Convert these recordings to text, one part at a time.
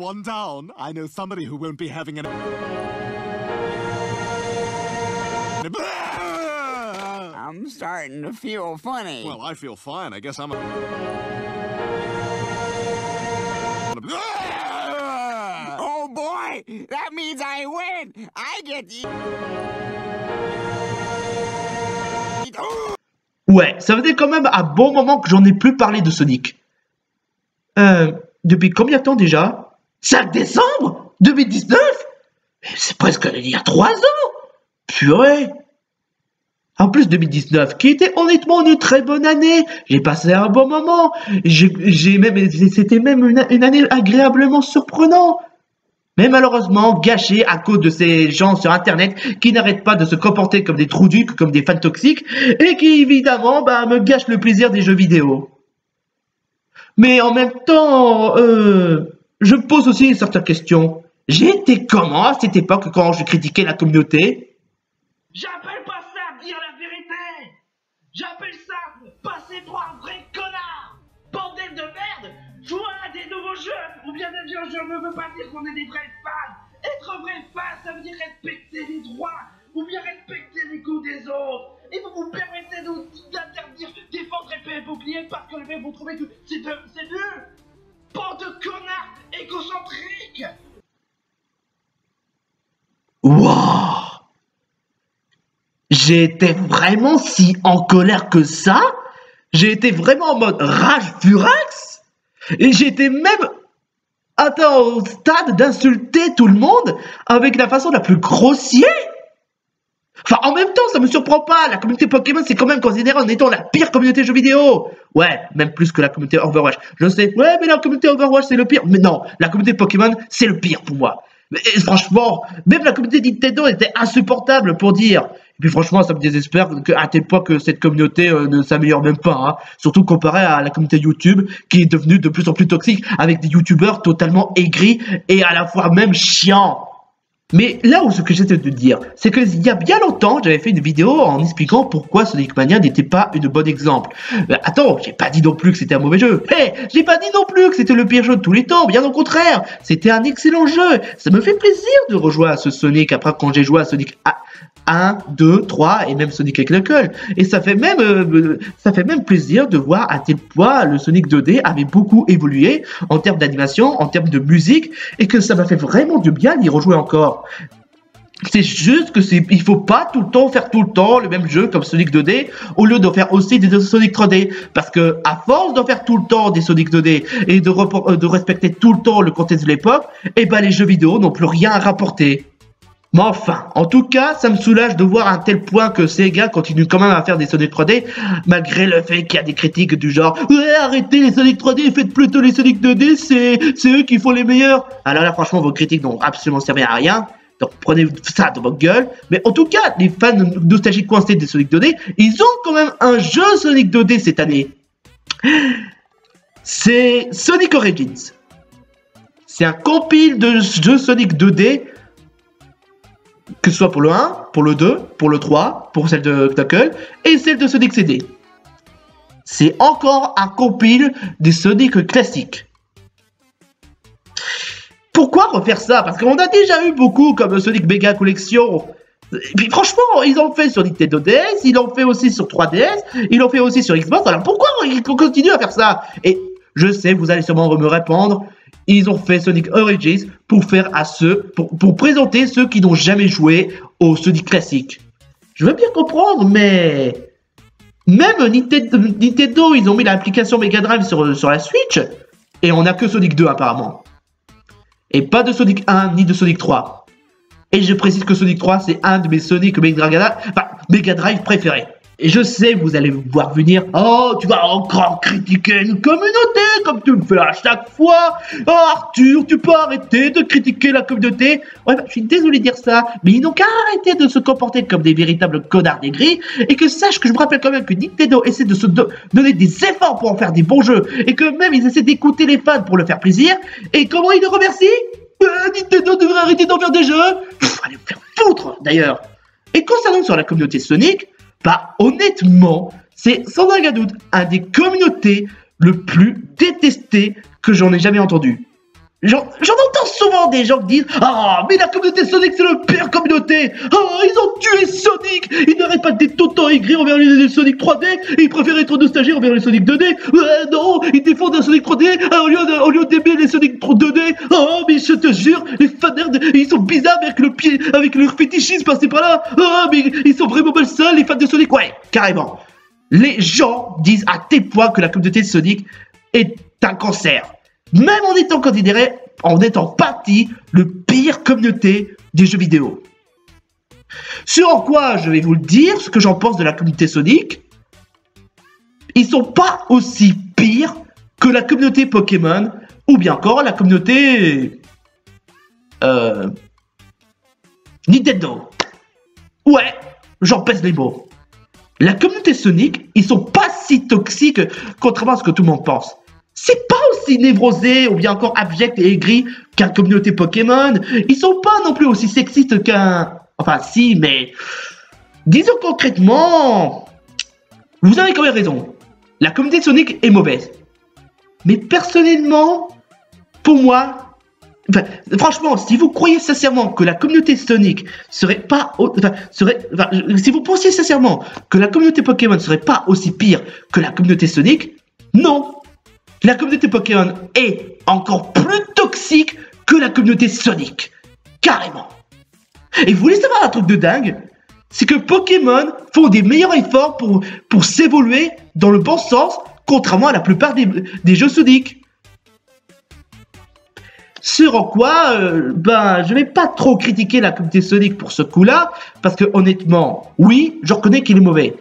one down. I know somebody who won't be having an... I'm starting to feel funny. Well, I feel fine. I guess I'm a... Oh boy! That means I win! I get... Ouais, ça faisait quand même un bon moment que j'en ai plus parlé de Sonic. Depuis combien de temps déjà? 5 décembre 2019? C'est presque il y a 3 ans! Purée! En plus, 2019, qui était honnêtement une très bonne année. J'ai passé un bon moment. C'était même une année agréablement surprenante. Mais malheureusement gâchée à cause de ces gens sur Internet qui n'arrêtent pas de se comporter comme des trous du cul, comme des fans toxiques, et qui évidemment me gâchent le plaisir des jeux vidéo. Mais en même temps, je me pose aussi certaines questions. J'étais comment à cette époque quand je critiquais la communauté? J'appelle pas ça dire la vérité. J'appelle ça passer pour un vrai connard. Bordel de merde. Jouer à des nouveaux jeux ou bien des vieux jeux ne veut pas dire qu'on est des vrais fans. Être un vrai fan, ça veut dire respecter les droits ou bien respecter les goûts des autres. Et vous vous permettez d'interdire défendre épée et bouclier parce que les mecs vous trouvez que c'est nul. Bande de connards égocentriques. Waouh! J'ai été vraiment si en colère que ça? J'ai été vraiment en mode rage furax? Et j'ai été même atteint au stade d'insulter tout le monde avec la façon la plus grossière? Enfin, en même temps, ça me surprend pas. La communauté Pokémon, c'est quand même considéré en étant la pire communauté jeux vidéo. Ouais, même plus que la communauté Overwatch. Je sais, ouais, mais la communauté Overwatch, c'est le pire. Mais non, la communauté Pokémon, c'est le pire pour moi. Et franchement, même la communauté Nintendo était insupportable pour dire. Et puis franchement, ça me désespère à tel point que cette communauté ne s'améliore même pas. Hein. Surtout comparé à la communauté YouTube, qui est devenue de plus en plus toxique, avec des YouTubeurs totalement aigris et à la fois même chiants. Mais là où ce que j'essaie de dire, c'est qu'il y a bien longtemps, j'avais fait une vidéo en expliquant pourquoi Sonic Mania n'était pas une bonne exemple. Attends, j'ai pas dit non plus que c'était un mauvais jeu. J'ai pas dit non plus que c'était le pire jeu de tous les temps, bien au contraire. C'était un excellent jeu. Ça me fait plaisir de rejouer à ce Sonic après quand j'ai joué à Sonic 1, 2, 3 et même Sonic avec Knuckles. Et ça fait même plaisir de voir à quel point le Sonic 2D avait beaucoup évolué en termes d'animation, en termes de musique, et que ça m'a fait vraiment du bien d'y rejouer encore. C'est juste que il faut pas tout le temps faire tout le temps le même jeu comme Sonic 2D au lieu d'en faire aussi des Sonic 3D, parce que à force d'en faire tout le temps des Sonic 2D et de respecter tout le temps le contexte de l'époque, et les jeux vidéo n'ont plus rien à rapporter. Mais enfin, en tout cas, ça me soulage de voir à un tel point que Sega continue quand même à faire des Sonic 3D, malgré le fait qu'il y a des critiques du genre « Ouais, arrêtez les Sonic 3D et faites plutôt les Sonic 2D, c'est eux qui font les meilleurs !» Alors là, franchement, vos critiques n'ont absolument servi à rien, donc prenez ça dans votre gueule. Mais en tout cas, les fans nostalgiques coincés des Sonic 2D, ils ont quand même un jeu Sonic 2D cette année. C'est Sonic Origins. C'est un compile de jeux Sonic 2D, que ce soit pour le 1, pour le 2, pour le 3, pour celle de Knuckles et celle de Sonic CD. C'est encore un compile des Sonic classiques. Pourquoi refaire ça? Parce qu'on a déjà eu beaucoup comme Sonic Mega Collection. Et puis franchement, ils l'ont fait sur Nintendo DS, ils l'ont fait aussi sur 3DS, ils l'ont fait aussi sur Xbox. Alors pourquoi ils continuent à faire ça? Et je sais, vous allez sûrement me répondre, ils ont fait Sonic Origins pour pour présenter ceux qui n'ont jamais joué au Sonic classique. Je veux bien comprendre, mais même Nintendo, ils ont mis l'application Mega Drive sur la Switch et on n'a que Sonic 2 apparemment. Et pas de Sonic 1 ni de Sonic 3. Et je précise que Sonic 3, c'est un de mes Sonic Mega Drive préférés. Et je sais, vous allez vous voir venir. Oh, tu vas encore critiquer une communauté comme tu le fais à chaque fois. Oh, Arthur, tu peux arrêter de critiquer la communauté. Ouais, je suis désolé de dire ça, mais ils n'ont qu'à arrêter de se comporter comme des véritables connards aigris. Et que sache que je me rappelle quand même que Nintendo essaie de se donner des efforts pour en faire des bons jeux. Et que même ils essaient d'écouter les fans pour leur faire plaisir. Et comment ils le remercient? Nintendo devrait arrêter d'en faire des jeux. Allez vous faire foutre, d'ailleurs. Et concernant sur la communauté Sonic, honnêtement, c'est sans aucun doute un des communautés le plus détesté que j'en ai jamais entendu. J'en entends souvent des gens qui disent « Ah, mais la communauté Sonic, c'est la pire communauté. Ah, ils ont tué Sonic. Ils n'arrêtent pas d'être tout le temps aigris envers les Sonic 3D. Et ils préfèrent être nostalgiques envers les Sonic 2D. Non, ils défendent un Sonic 3D au lieu d'aimer les Sonic 2D. Ah, mais je te jure, les fans, ils sont bizarres avec leur fétichisme passé par là. Ah, mais ils sont vraiment malsains, les fans de Sonic. Ouais, carrément. Les gens disent à tel point que la communauté de Sonic est un cancer. Même en étant considéré, en étant partie, le pire communauté des jeux vidéo. Sur quoi je vais vous le dire, ce que j'en pense de la communauté Sonic. Ils sont pas aussi pires que la communauté Pokémon, ou bien encore la communauté... Nintendo. Ouais, j'en pèse les mots. La communauté Sonic, ils sont pas si toxiques, contrairement à ce que tout le monde pense. C'est pas aussi névrosé ou bien encore abject et aigri qu'un communauté Pokémon. Ils sont pas non plus aussi sexistes qu'un... Enfin si, mais... Disons concrètement... Vous avez quand même raison. La communauté Sonic est mauvaise. Mais personnellement, pour moi... Enfin, franchement, si vous croyez sincèrement que la communauté Sonic serait pas... si vous pensiez sincèrement que la communauté Pokémon serait pas aussi pire que la communauté Sonic, non. La communauté Pokémon est encore plus toxique que la communauté Sonic. Carrément. Et vous voulez savoir un truc de dingue? C'est que Pokémon font des meilleurs efforts pour s'évoluer dans le bon sens, contrairement à la plupart des jeux Sonic. Sur en quoi, je vais pas trop critiquer la communauté Sonic pour ce coup-là, parce que honnêtement, oui, je reconnais qu'il est mauvais.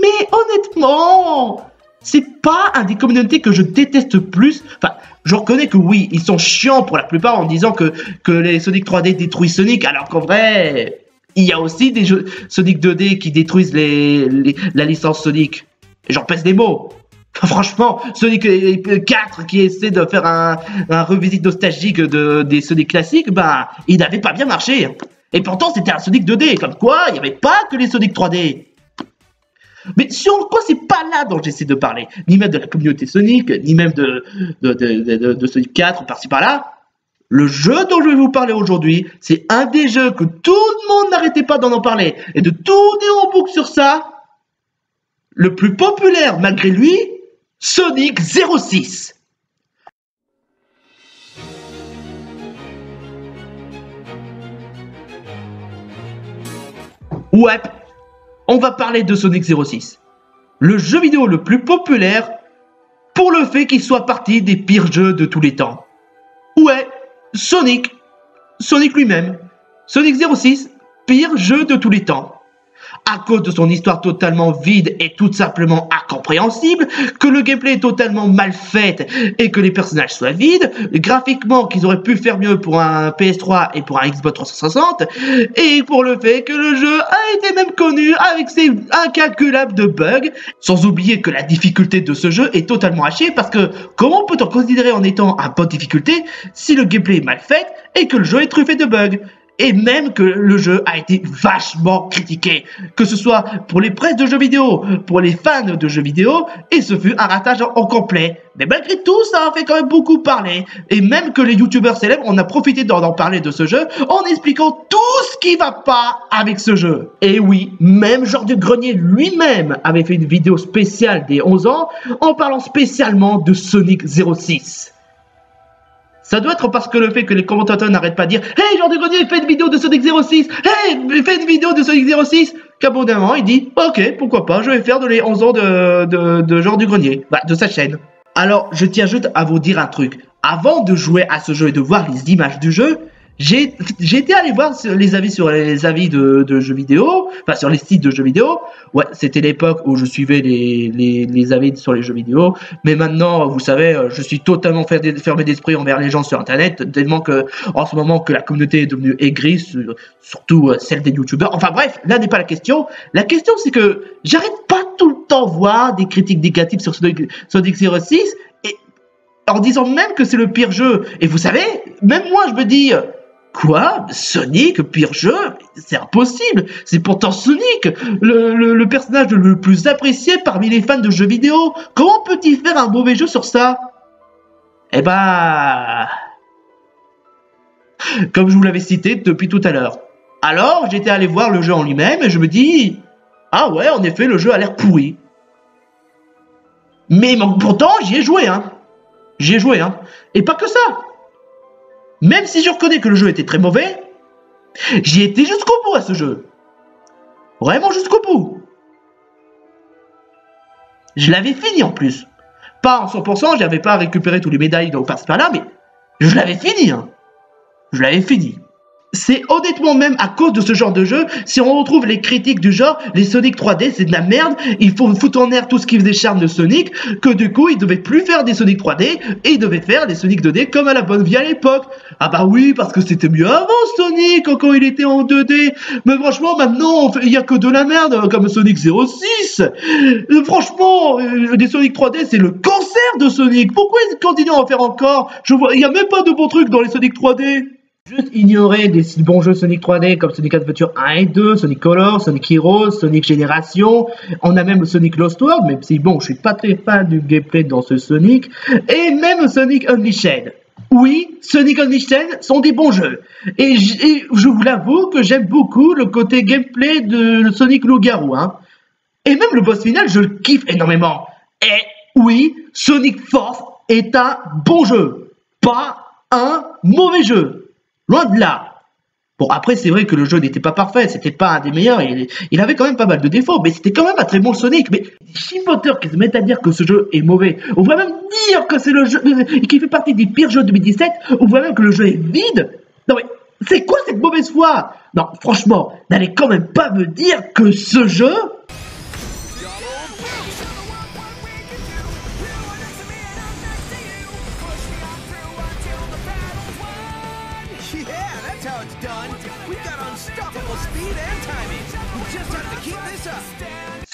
Mais honnêtement... C'est pas un des communautés que je déteste plus. Enfin, je reconnais que oui, ils sont chiants pour la plupart en disant que les Sonic 3D détruisent Sonic, alors qu'en vrai, il y a aussi des jeux Sonic 2D qui détruisent la licence Sonic. Et j'en pèse des mots. Franchement, Sonic 4 qui essaie de faire un revisite nostalgique des Sonic classiques, il n'avait pas bien marché. Et pourtant, c'était un Sonic 2D, comme quoi, il n'y avait pas que les Sonic 3D. Mais sur quoi c'est pas là dont j'essaie de parler, ni même de la communauté Sonic, ni même de Sonic 4 par-ci par-là. Le jeu dont je vais vous parler aujourd'hui, c'est un des jeux que tout le monde n'arrêtait pas d'en parler et de tourner en boucle sur ça. Le plus populaire malgré lui, Sonic 06. Ouais. On va parler de Sonic 06, le jeu vidéo le plus populaire pour le fait qu'il soit partie des pires jeux de tous les temps. Ouais, Sonic lui-même, Sonic 06, pire jeu de tous les temps. À cause de son histoire totalement vide et tout simplement incompréhensible, que le gameplay est totalement mal fait et que les personnages soient vides, graphiquement qu'ils auraient pu faire mieux pour un PS3 et pour un Xbox 360, et pour le fait que le jeu a été même connu avec ses incalculables de bugs, sans oublier que la difficulté de ce jeu est totalement hachée parce que comment peut-on considérer en étant un bonne difficulté si le gameplay est mal fait et que le jeu est truffé de bugs? Et même que le jeu a été vachement critiqué, que ce soit pour les presses de jeux vidéo, pour les fans de jeux vidéo, et ce fut un ratage en complet. Mais malgré tout, ça a fait quand même beaucoup parler, et même que les youtubeurs célèbres, on a profité d'en parler de ce jeu, en expliquant tout ce qui va pas avec ce jeu. Et oui, même Georges du Grenier lui-même avait fait une vidéo spéciale des 11 ans, en parlant spécialement de Sonic 06. Ça doit être parce que le fait que les commentateurs n'arrêtent pas de dire « Hey, Georges du Grenier, fais une vidéo de Sonic 06 !»« Hey, fais une vidéo de Sonic 06 !» Qu'abondamment, il dit « Ok, pourquoi pas, je vais faire de les 11 ans de Georges du Grenier, de sa chaîne. » Alors, je tiens juste à vous dire un truc. Avant de jouer à ce jeu et de voir les images du jeu, j'ai été allé voir les avis sur les avis de jeux vidéo, enfin sur les sites de jeux vidéo. Ouais, c'était l'époque où je suivais les avis sur les jeux vidéo. Mais maintenant, vous savez, je suis totalement fermé d'esprit envers les gens sur Internet, tellement que en ce moment que la communauté est devenue aigrie, surtout celle des youtubeurs. Enfin bref, là n'est pas la question. La question c'est que j'arrête pas tout le temps voir des critiques négatives sur Sonic 06 et en disant même que c'est le pire jeu. Et vous savez, même moi je me dis... Quoi? Sonic, pire jeu? C'est impossible! C'est pourtant Sonic, le personnage le plus apprécié parmi les fans de jeux vidéo. Comment peut-il faire un mauvais jeu sur ça? Eh ben... comme je vous l'avais cité depuis tout à l'heure. Alors, j'étais allé voir le jeu en lui-même et je me dis, ah ouais, en effet, le jeu a l'air pourri. Mais pourtant, j'y ai joué, hein. J'y ai joué, hein. Et pas que ça. Même si je reconnais que le jeu était très mauvais, j'y étais jusqu'au bout à ce jeu. Vraiment jusqu'au bout. Je l'avais fini en plus. Pas en 100%, j'avais pas récupéré tous les médailles, donc par ce pas là, mais je l'avais fini, hein. Je l'avais fini. C'est honnêtement même à cause de ce genre de jeu, si on retrouve les critiques du genre, les Sonic 3D c'est de la merde, il faut foutre en air tout ce qui faisait charme de Sonic, que du coup ils devaient plus faire des Sonic 3D, et ils devaient faire des Sonic 2D comme à la bonne vie à l'époque. Ah bah oui, parce que c'était mieux avant Sonic, quand il était en 2D, mais franchement maintenant il y a que de la merde, comme Sonic 06. Franchement, des Sonic 3D c'est le cancer de Sonic, pourquoi ils continuent à en faire encore? Je vois, il y a même pas de bons trucs dans les Sonic 3D. Juste ignorer des si bons jeux Sonic 3D comme Sonic Adventure 1 et 2, Sonic Colors, Sonic Heroes, Sonic Génération, on a même Sonic Lost World, même si bon, je suis pas très fan du gameplay dans ce Sonic, et même Sonic Unleashed. Oui, Sonic Unleashed sont des bons jeux, et je vous l'avoue que j'aime beaucoup le côté gameplay de Sonic Loup-Garou, hein. Et même le boss final, je le kiffe énormément. Et oui, Sonic Force est un bon jeu, pas un mauvais jeu. Loin de là. Bon, après, c'est vrai que le jeu n'était pas parfait, c'était pas un des meilleurs, il avait quand même pas mal de défauts, mais c'était quand même un très bon Sonic. Mais les chipoteurs qui se mettent à dire que ce jeu est mauvais, on va même dire que c'est le jeu qui fait partie des pires jeux de 2017, on voit même que le jeu est vide. Non mais, c'est quoi cette mauvaise foi? Non, franchement, n'allez quand même pas me dire que ce jeu...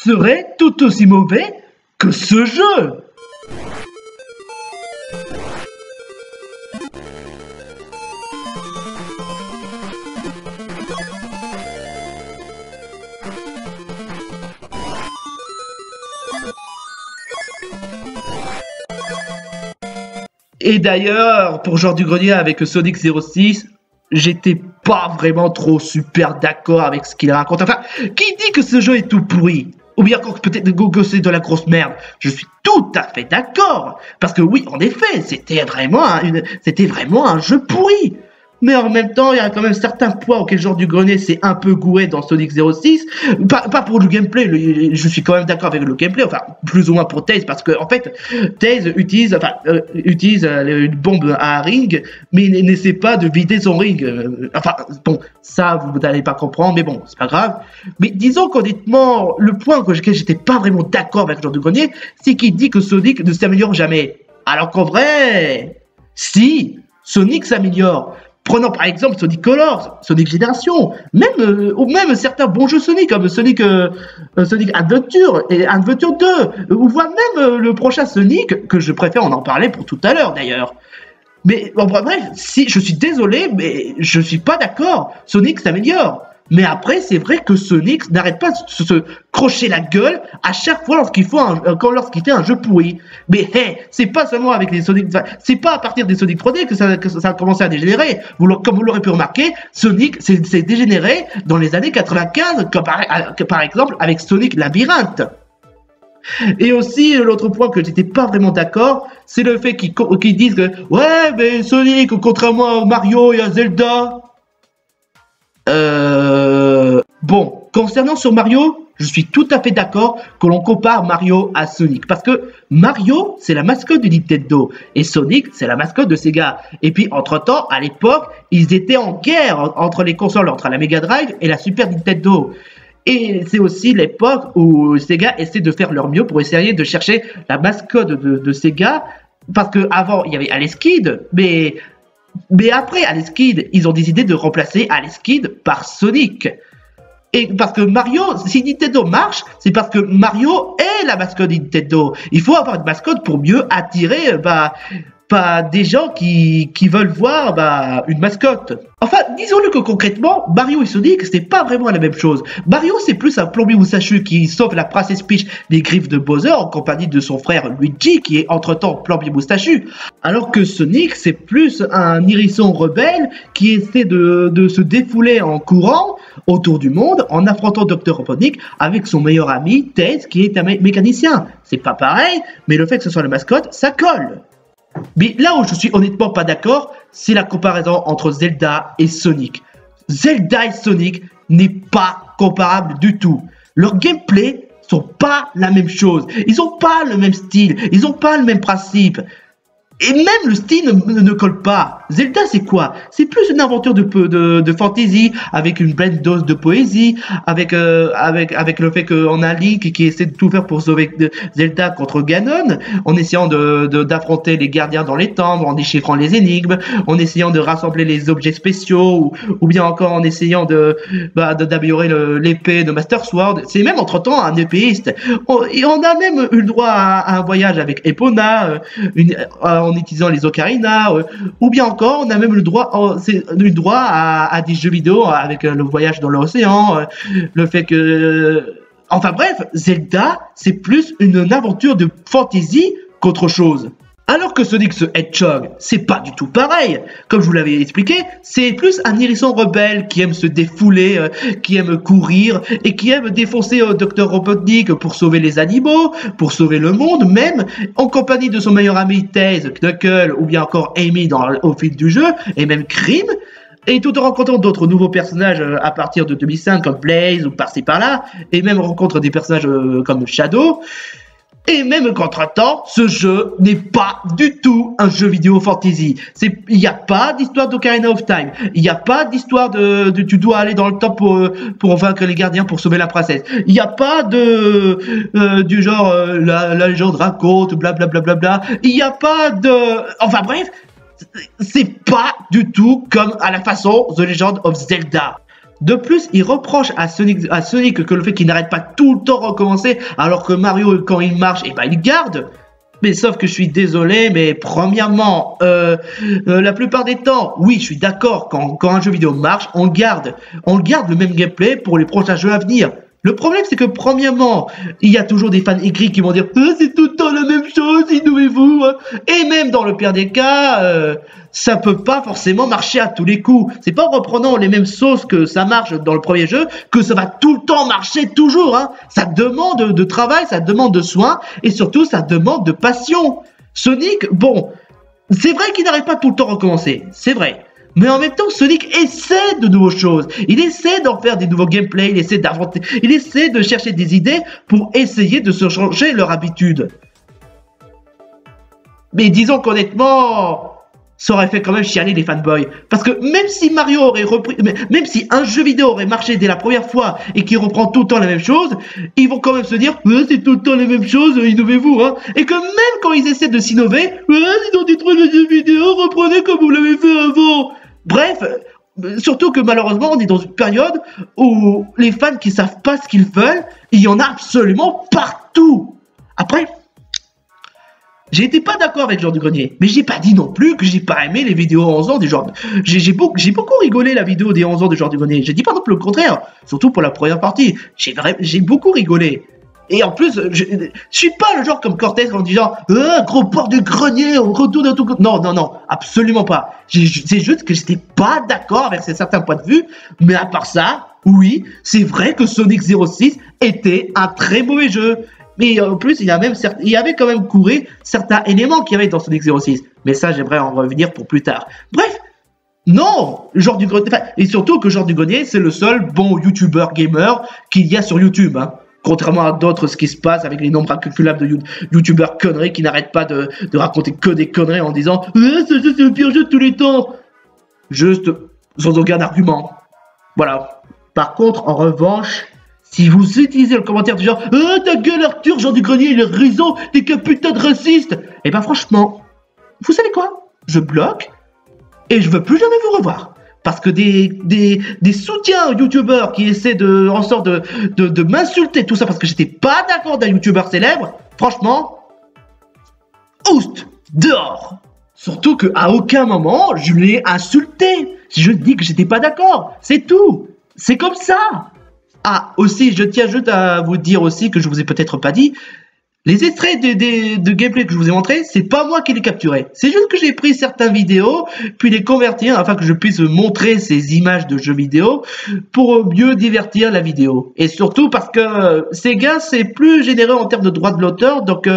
serait tout aussi mauvais que ce jeu. Et d'ailleurs, pour Genre du Grenier avec Sonic 06, j'étais pas vraiment trop super d'accord avec ce qu'il raconte. Enfin, qui dit que ce jeu est tout pourri? Ou bien peut-être que c'est de la grosse merde. Je suis tout à fait d'accord. Parce que oui, en effet, c'était vraiment un jeu pourri. Mais en même temps, il y a quand même certains points auxquels Genre du Grenier s'est un peu gouré dans Sonic 06. Pas pour le gameplay, je suis quand même d'accord avec le gameplay, enfin, plus ou moins pour Tails, parce que en fait, Tails utilise une bombe à un ring, mais il n'essaie pas de vider son ring. Enfin, bon, ça, vous n'allez pas comprendre, mais bon, c'est pas grave. Mais disons qu'honnêtement, le point auquel j'étais pas vraiment d'accord avec Genre du Grenier, c'est qu'il dit que Sonic ne s'améliore jamais. Alors qu'en vrai, si, Sonic s'améliore. Prenons par exemple Sonic Colors, Sonic Génération, ou même certains bons jeux Sonic comme Sonic Adventure et Adventure 2, ou voire même le prochain Sonic, que je préfère, on en parlait pour tout à l'heure d'ailleurs. Mais bon, bref, si je suis désolé, mais je suis pas d'accord, Sonic s'améliore. Mais après, c'est vrai que Sonic n'arrête pas de se crocher la gueule à chaque fois lorsqu'il fait un jeu pourri. Mais hey, c'est pas seulement avec les Sonic, c'est pas à partir des Sonic 3D que ça a commencé à dégénérer. Comme vous l'aurez pu remarquer, Sonic s'est dégénéré dans les années 95, comme par exemple avec Sonic Labyrinthe. Et aussi, l'autre point que j'étais pas vraiment d'accord, c'est le fait qu'ils disent que ouais, mais Sonic, contrairement à Mario et à Zelda. Bon, concernant sur Mario, je suis tout à fait d'accord que l'on compare Mario à Sonic. Parce que Mario, c'est la mascotte de Nintendo. Et Sonic, c'est la mascotte de Sega. Et puis, entre-temps, à l'époque, ils étaient en guerre entre les consoles, entre la Mega Drive et la Super Nintendo. Et c'est aussi l'époque où Sega essaie de faire leur mieux pour essayer de chercher la mascotte de Sega. Parce qu'avant, il y avait Alex Kidd, mais après Alex Kidd, ils ont décidé de remplacer Alex Kidd par Sonic. Et parce que Mario, si Nintendo marche, c'est parce que Mario est la mascotte de Nintendo. Il faut avoir une mascotte pour mieux attirer des gens qui veulent voir une mascotte. Enfin, disons-le que concrètement, Mario et Sonic, c'était pas vraiment la même chose. Mario, c'est plus un plombier moustachu qui sauve la princesse Peach des griffes de Bowser en compagnie de son frère Luigi, qui est entre-temps plombier moustachu. Alors que Sonic, c'est plus un hérisson rebelle qui essaie de se défouler en courant autour du monde en affrontant Dr. Robotnik avec son meilleur ami Tails, qui est un mécanicien. C'est pas pareil, mais le fait que ce soit la mascotte, ça colle. Mais là où je suis honnêtement pas d'accord, c'est la comparaison entre Zelda et Sonic. Zelda et Sonic n'est pas comparable du tout. Leur gameplay sont pas la même chose. Ils ont pas le même style, ils ont pas le même principe. Et même le style ne colle pas. Zelda, c'est quoi? C'est plus une aventure de fantasy, avec une pleine dose de poésie, avec le fait qu'on a Link qui essaie de tout faire pour sauver Zelda contre Ganon, en essayant d'affronter les gardiens dans les temples, en déchiffrant les énigmes, en essayant de rassembler les objets spéciaux, ou bien encore en essayant d'améliorer l'épée de Master Sword. C'est même entre-temps un épéiste. Et on a même eu le droit à un voyage avec Epona, en utilisant les ocarinas, ou bien encore on a même le droit à des jeux vidéo avec le voyage dans l'océan, le fait que... Enfin bref, Zelda, c'est plus une aventure de fantasy qu'autre chose. Alors que Sonic the Hedgehog, c'est pas du tout pareil. Comme je vous l'avais expliqué, c'est plus un hérisson rebelle qui aime se défouler, qui aime courir et qui aime défoncer Dr. Robotnik pour sauver les animaux, pour sauver le monde, même en compagnie de son meilleur ami Tails, Knuckles ou bien encore Amy au fil du jeu, et même Cream. Et tout en rencontrant d'autres nouveaux personnages à partir de 2005 comme Blaze ou par-ci par-là, et même rencontre des personnages comme Shadow. Et même qu'entre-temps, ce jeu n'est pas du tout un jeu vidéo fantasy. Il n'y a pas d'histoire d'Ocarina of Time. Il n'y a pas d'histoire tu dois aller dans le temps pour vaincre les gardiens pour sauver la princesse. Il n'y a pas du genre la légende raconte, blablabla. Il n'y a pas de... Enfin bref, c'est pas du tout comme à la façon The Legend of Zelda. De plus, il reproche à Sonic que le fait qu'il n'arrête pas tout le temps de recommencer, alors que Mario, quand il marche, il garde. Mais sauf que je suis désolé, mais premièrement, la plupart des temps, oui, je suis d'accord, quand un jeu vidéo marche, on garde le même gameplay pour les prochains jeux à venir. Le problème, c'est que premièrement, il y a toujours des fans aigris qui vont dire c'est tout le temps la même chose, innovez-vous. Et même dans le pire des cas, ça peut pas forcément marcher à tous les coups. C'est pas en reprenant les mêmes sauces que ça marche dans le premier jeu que ça va tout le temps marcher toujours. Ça demande de travail, ça demande de soins et surtout ça demande de passion. Sonic, bon, c'est vrai qu'il n'arrive pas tout le temps à recommencer, c'est vrai. Mais en même temps, Sonic essaie de nouvelles choses. Il essaie d'en faire des nouveaux gameplays, il essaie d'inventer, il essaie de chercher des idées pour essayer de se changer leur habitude. Mais disons qu'honnêtement, ça aurait fait quand même chialer les fanboys. Parce que même si Mario aurait repris, même si un jeu vidéo aurait marché dès la première fois et qu'il reprend tout le temps la même chose, ils vont quand même se dire c'est tout le temps la même chose, innovez-vous. Et que même quand ils essaient de s'innover, ils ont détruit le jeu vidéo, reprenez comme vous l'avez fait avant. Bref, surtout que malheureusement, on est dans une période où les fans qui savent pas ce qu'ils veulent, il y en a absolument partout. Après, j'ai été pas d'accord avec Genre du Grenier, mais j'ai pas dit non plus que j'ai pas aimé les vidéos 11 ans du genre. J'ai beaucoup rigolé la vidéo des 11 ans de Genre du Grenier. J'ai dit pas non plus le contraire, surtout pour la première partie. J'ai beaucoup rigolé. Et en plus, je suis pas le genre comme Cortez en disant gros porc du grenier, on retourne à tout. Non, absolument pas. C'est juste que j'étais pas d'accord avec certains points de vue, mais à part ça, oui, c'est vrai que Sonic 06 était un très mauvais jeu. Mais en plus, il y avait quand même couru certains éléments qu'il y avait dans Sonic 06. Mais ça, j'aimerais en revenir pour plus tard. Bref, non, Genre du Grenier, et surtout que Genre du Grenier, c'est le seul bon YouTuber gamer qu'il y a sur YouTube. Contrairement à d'autres, ce qui se passe avec les nombres incalculables de youtubeurs conneries qui n'arrêtent pas de raconter que des conneries en disant c'est le pire jeu de tous les temps. Juste sans aucun argument. Voilà. Par contre, en revanche, si vous utilisez le commentaire du genre ta gueule Arthur, Genre du Grenier, il est raison, t'es qu'un putain de raciste. Et ben franchement, vous savez quoi? Je bloque et je veux plus jamais vous revoir. Parce que des soutiens youtubeurs qui essaient en sorte de m'insulter, tout ça parce que j'étais pas d'accord d'un youtubeur célèbre, franchement, oust, dehors. Surtout qu'à aucun moment je l'ai insulté. Je dis que j'étais pas d'accord, c'est tout. C'est comme ça. Ah, aussi, je tiens juste à vous dire aussi que je vous ai peut-être pas dit, les extraits de gameplay que je vous ai montré, c'est pas moi qui les capturé. C'est juste que j'ai pris certaines vidéos, puis les convertir afin que je puisse montrer ces images de jeux vidéo pour mieux divertir la vidéo. Et surtout parce que Sega, c'est plus généreux en termes de droits de l'auteur, donc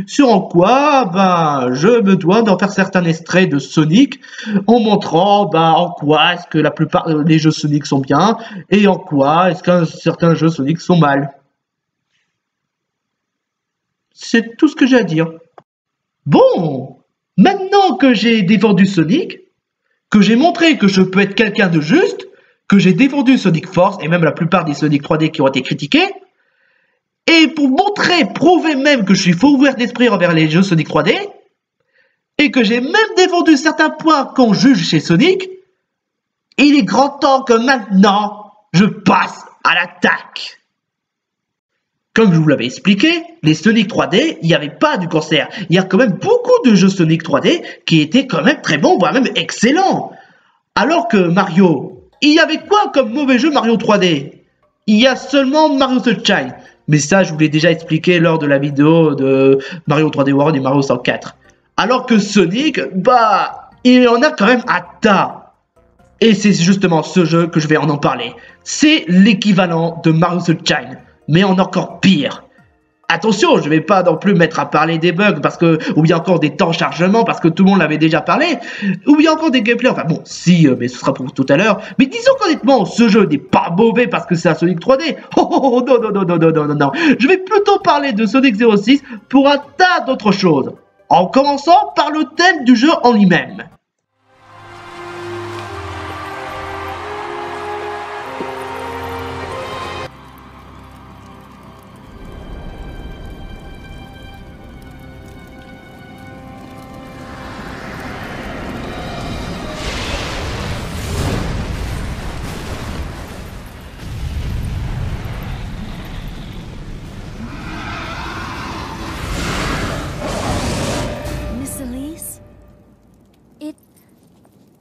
sur en quoi, je me dois d'en faire certains extraits de Sonic en montrant, en quoi est-ce que la plupart des jeux Sonic sont bien et en quoi est-ce que certains jeux Sonic sont mal. C'est tout ce que j'ai à dire. Bon, maintenant que j'ai défendu Sonic, que j'ai montré que je peux être quelqu'un de juste, que j'ai défendu Sonic Force et même la plupart des Sonic 3D qui ont été critiqués, et pour montrer, prouver même que je suis faux ouvert d'esprit envers les jeux Sonic 3D, et que j'ai même défendu certains points qu'on juge chez Sonic, il est grand temps que maintenant, je passe à l'attaque. Comme je vous l'avais expliqué, les Sonic 3D, il n'y avait pas du cancer. Il y a quand même beaucoup de jeux Sonic 3D qui étaient quand même très bons, voire même excellents. Alors que Mario, il y avait quoi comme mauvais jeu Mario 3D? Il y a seulement Mario Sunshine. Mais ça, je vous l'ai déjà expliqué lors de la vidéo de Mario 3D World et Mario 104. Alors que Sonic, il y en a quand même à tas. Et c'est justement ce jeu que je vais en parler. C'est l'équivalent de Mario Sunshine, mais en encore pire. Attention, je vais pas non plus mettre à parler des bugs ou bien encore des temps de chargement parce que tout le monde l'avait déjà parlé, ou bien encore des gameplays, enfin bon, si, mais ce sera pour tout à l'heure. Mais disons qu'honnêtement, ce jeu n'est pas mauvais parce que c'est un Sonic 3D. Oh non, non, non, non, non, non, non, non. Je vais plutôt parler de Sonic 06 pour un tas d'autres choses. En commençant par le thème du jeu en lui-même.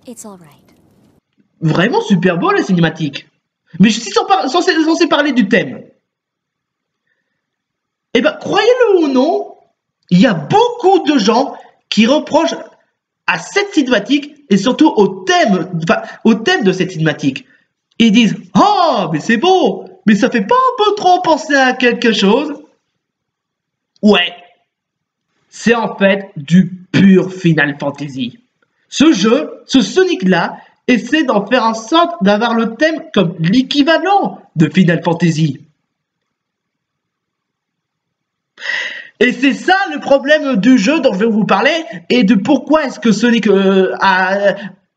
It's all right. Vraiment super beau la cinématique. Mais je suis censé parler du thème. Eh ben, croyez-le ou non, il y a beaucoup de gens qui reprochent à cette cinématique et surtout au thème de cette cinématique. Ils disent « Oh, mais c'est beau, mais ça fait pas un peu trop penser à quelque chose ?» Ouais, c'est en fait du pur Final Fantasy. Ce jeu, ce Sonic-là, essaie d'en faire en sorte d'avoir le thème comme l'équivalent de Final Fantasy. Et c'est ça le problème du jeu dont je vais vous parler et de pourquoi est-ce que Sonic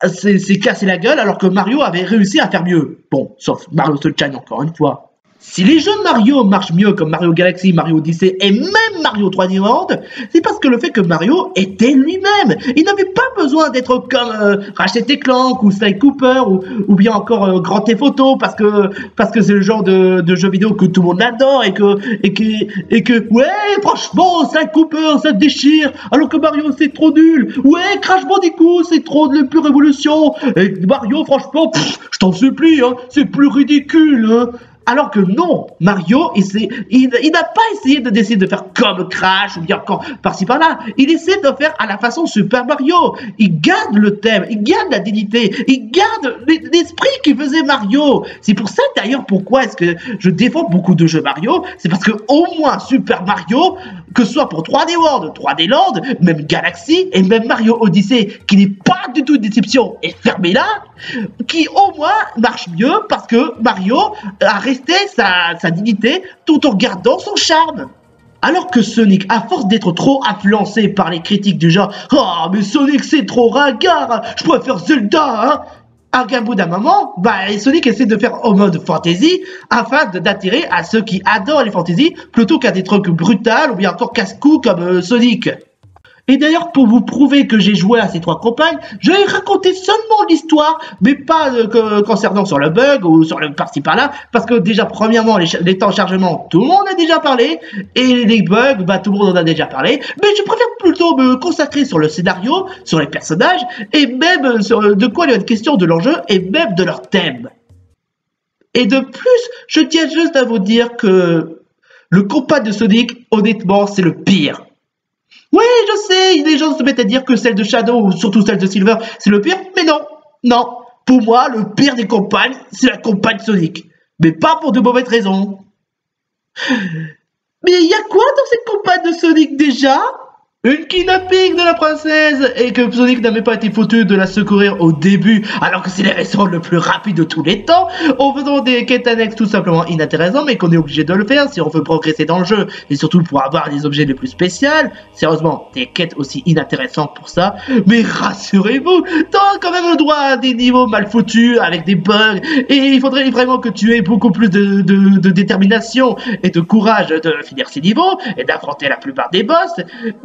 s'est cassé la gueule alors que Mario avait réussi à faire mieux. Bon, sauf Mario Sunshine encore une fois. Si les jeux Mario marchent mieux comme Mario Galaxy, Mario Odyssey et même Mario 3D World, c'est parce que le fait que Mario était lui-même. Il n'avait pas besoin d'être comme Ratchet & Clank ou Sly Cooper ou bien encore Grand Theft Auto parce que c'est le genre de jeu vidéo que tout le monde adore et que ouais, franchement, Sly Cooper, ça déchire, alors que Mario, c'est trop nul. Ouais, Crash Bandicoot, c'est trop de pure révolution. Et Mario, franchement, je t'en supplie, hein, c'est plus ridicule, hein. Alors que non, Mario, il n'a pas essayé d'essayer de faire comme Crash ou bien encore par-ci par-là. Il essaie de faire à la façon Super Mario. Il garde le thème, il garde la dignité, il garde l'esprit qui faisait Mario. C'est pour ça d'ailleurs pourquoi est-ce que je défends beaucoup de jeux Mario. C'est parce que au moins Super Mario, que ce soit pour 3D World, 3D Land, même Galaxy et même Mario Odyssey, qui n'est pas du tout une déception et fermé là, qui au moins marche mieux parce que Mario a resté sa dignité tout en gardant son charme. Alors que Sonic, à force d'être trop influencé par les critiques du genre « Oh, mais Sonic c'est trop ringard, je préfère Zelda hein !» À un bout d'un moment, Sonic essaie de faire au mode fantasy afin d'attirer à ceux qui adorent les fantasy plutôt qu'à des trucs brutals ou bien encore casse-cou comme Sonic. Et d'ailleurs, pour vous prouver que j'ai joué à ces 3 campagnes, je vais raconter seulement l'histoire, mais pas concernant sur le bug ou sur le parti par-là, parce que déjà, premièrement, les temps de chargement, tout le monde a déjà parlé, et les bugs, bah tout le monde en a déjà parlé, mais je préfère plutôt me consacrer sur le scénario, sur les personnages, et même sur de quoi il y a une question de l'enjeu, et même de leur thème. Et de plus, je tiens juste à vous dire que le combat de Sonic, honnêtement, c'est le pire. Oui, je sais, les gens se mettent à dire que celle de Shadow, ou surtout celle de Silver, c'est le pire, mais non, non. Pour moi, le pire des campagnes, c'est la campagne Sonic. Mais pas pour de mauvaises raisons. Mais il y a quoi dans cette campagne de Sonic déjà? Une kidnapping de la princesse et que Sonic n'a même pas été foutu de la secourir au début alors que c'est l'hérisson le plus rapide de tous les temps en faisant des quêtes annexes tout simplement inintéressantes mais qu'on est obligé de le faire si on veut progresser dans le jeu et surtout pour avoir des objets les plus spéciaux. Sérieusement, des quêtes aussi inintéressantes pour ça. Mais rassurez-vous, t'as quand même le droit à des niveaux mal foutus avec des bugs et il faudrait vraiment que tu aies beaucoup plus de détermination et de courage de finir ces niveaux et d'affronter la plupart des boss.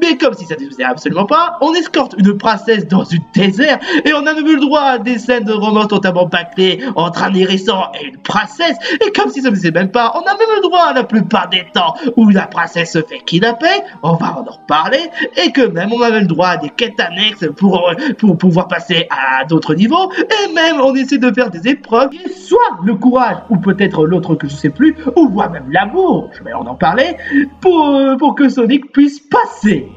Mais comme si ça ne faisait absolument pas, on escorte une princesse dans une désert et on a même eu le droit à des scènes de romance totalement bâclées entre un hérisson et une princesse et comme si ça ne faisait même pas, on a même le droit à la plupart des temps où la princesse se fait kidnapper, on va en reparler, et que même on a même le droit à des quêtes annexes pour pouvoir passer à d'autres niveaux et même on essaie de faire des épreuves, soit le courage ou peut-être l'autre que je sais plus, ou voire même l'amour, je vais en parler, pour que Sonic puisse passer.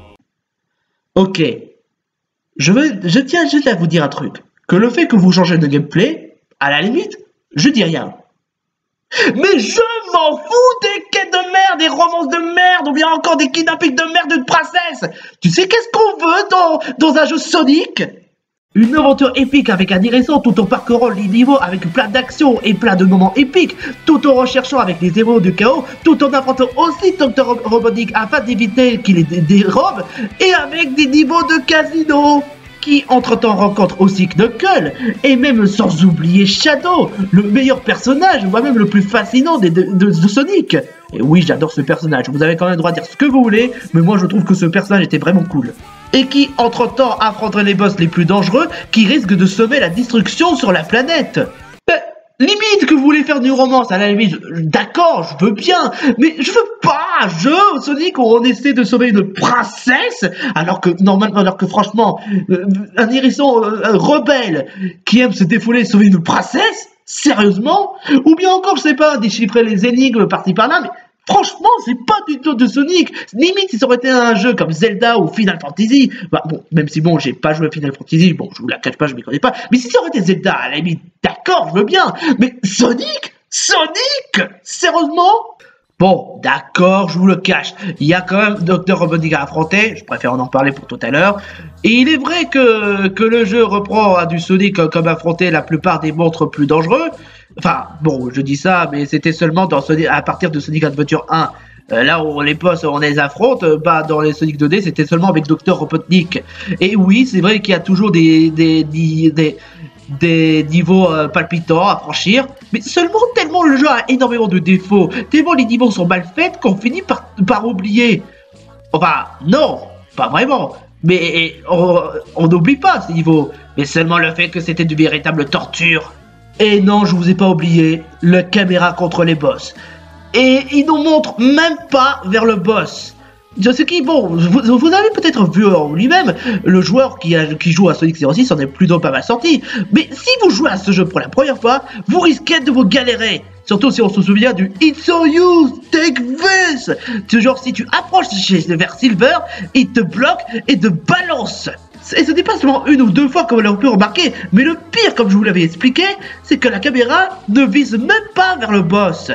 Ok, je tiens juste à vous dire un truc, que le fait que vous changez de gameplay, à la limite, je dis rien. Mais je m'en fous des quêtes de merde, des romances de merde, ou bien encore des kidnappings de merde de princesse. Tu sais qu'est-ce qu'on veut dans un jeu Sonic? Une aventure épique avec un hérisson tout en parcourant les niveaux avec plein d'actions et plein de moments épiques, tout en recherchant avec les héros du chaos, tout en affrontant aussi Dr. Robotnik afin d'éviter qu'il les dérobe, et avec des niveaux de casino qui entre-temps rencontre aussi Knuckles, et même sans oublier Shadow, le meilleur personnage, voire même le plus fascinant de Sonic. Et oui, j'adore ce personnage, vous avez quand même le droit de dire ce que vous voulez, mais moi je trouve que ce personnage était vraiment cool. Et qui, entre-temps, affronterait les boss les plus dangereux, qui risquent de semer la destruction sur la planète. Limite que vous voulez faire du romance, à la limite, d'accord, je veux bien, mais je veux pas un jeu Sonic où on essaie de sauver une princesse, alors que normalement, franchement, un hérisson rebelle qui aime se défouler et sauver une princesse, sérieusement, ou bien encore, je sais pas, déchiffrer les énigmes par-ci par-là, mais franchement, c'est pas du tout de Sonic. Limite, si ça aurait été un jeu comme Zelda ou Final Fantasy, bah bon, même si bon, j'ai pas joué à Final Fantasy, bon, je vous la cache pas, je m'y connais pas, mais si ça aurait été Zelda, à la limite, d'accord, je veux bien, mais Sonic, sérieusement? Bon, d'accord, je vous le cache, il y a quand même Dr. Robotnik à affronter, je préfère en parler pour tout à l'heure, et il est vrai que le jeu reprend à du Sonic comme affronter la plupart des monstres plus dangereux. Enfin, bon, je dis ça, mais c'était seulement à partir de Sonic Adventure 1. Là où les boss, on les affronte, bah, dans les Sonic 2D, c'était seulement avec Dr. Robotnik. Et oui, c'est vrai qu'il y a toujours des niveaux palpitants à franchir, mais seulement tellement le jeu a énormément de défauts, tellement les niveaux sont mal faits qu'on finit par oublier. Enfin, non, pas vraiment. Mais on n'oublie pas ces niveaux, mais seulement le fait que c'était de véritable torture. Et non, je vous ai pas oublié, la caméra contre les boss. Et il nous montre même pas vers le boss. Ce qui, bon, vous avez peut-être vu en lui-même, le joueur qui joue à Sonic 06 en est plutôt pas mal sorti. Mais si vous jouez à ce jeu pour la première fois, vous risquez de vous galérer. Surtout si on se souvient du It's so you, take this. Ce genre, si tu approches vers Silver, il te bloque et te balance. Et ce n'est pas seulement une ou deux fois comme on l'a pu remarquer, mais le pire, comme je vous l'avais expliqué, c'est que la caméra ne vise même pas vers le boss.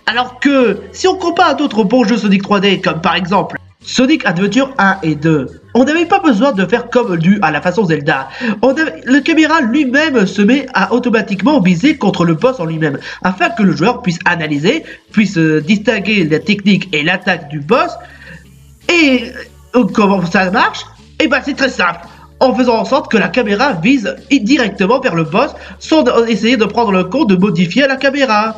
Alors que, si on compare à d'autres bons jeux Sonic 3D, comme par exemple Sonic Adventure 1 et 2, on n'avait pas besoin de faire comme à la façon Zelda. Le caméra lui-même se met à automatiquement viser contre le boss en lui-même, afin que le joueur puisse analyser, puisse distinguer la technique et l'attaque du boss. Et comment ça marche? Et bah c'est très simple, en faisant en sorte que la caméra vise directement vers le boss sans essayer de prendre le compte de modifier la caméra.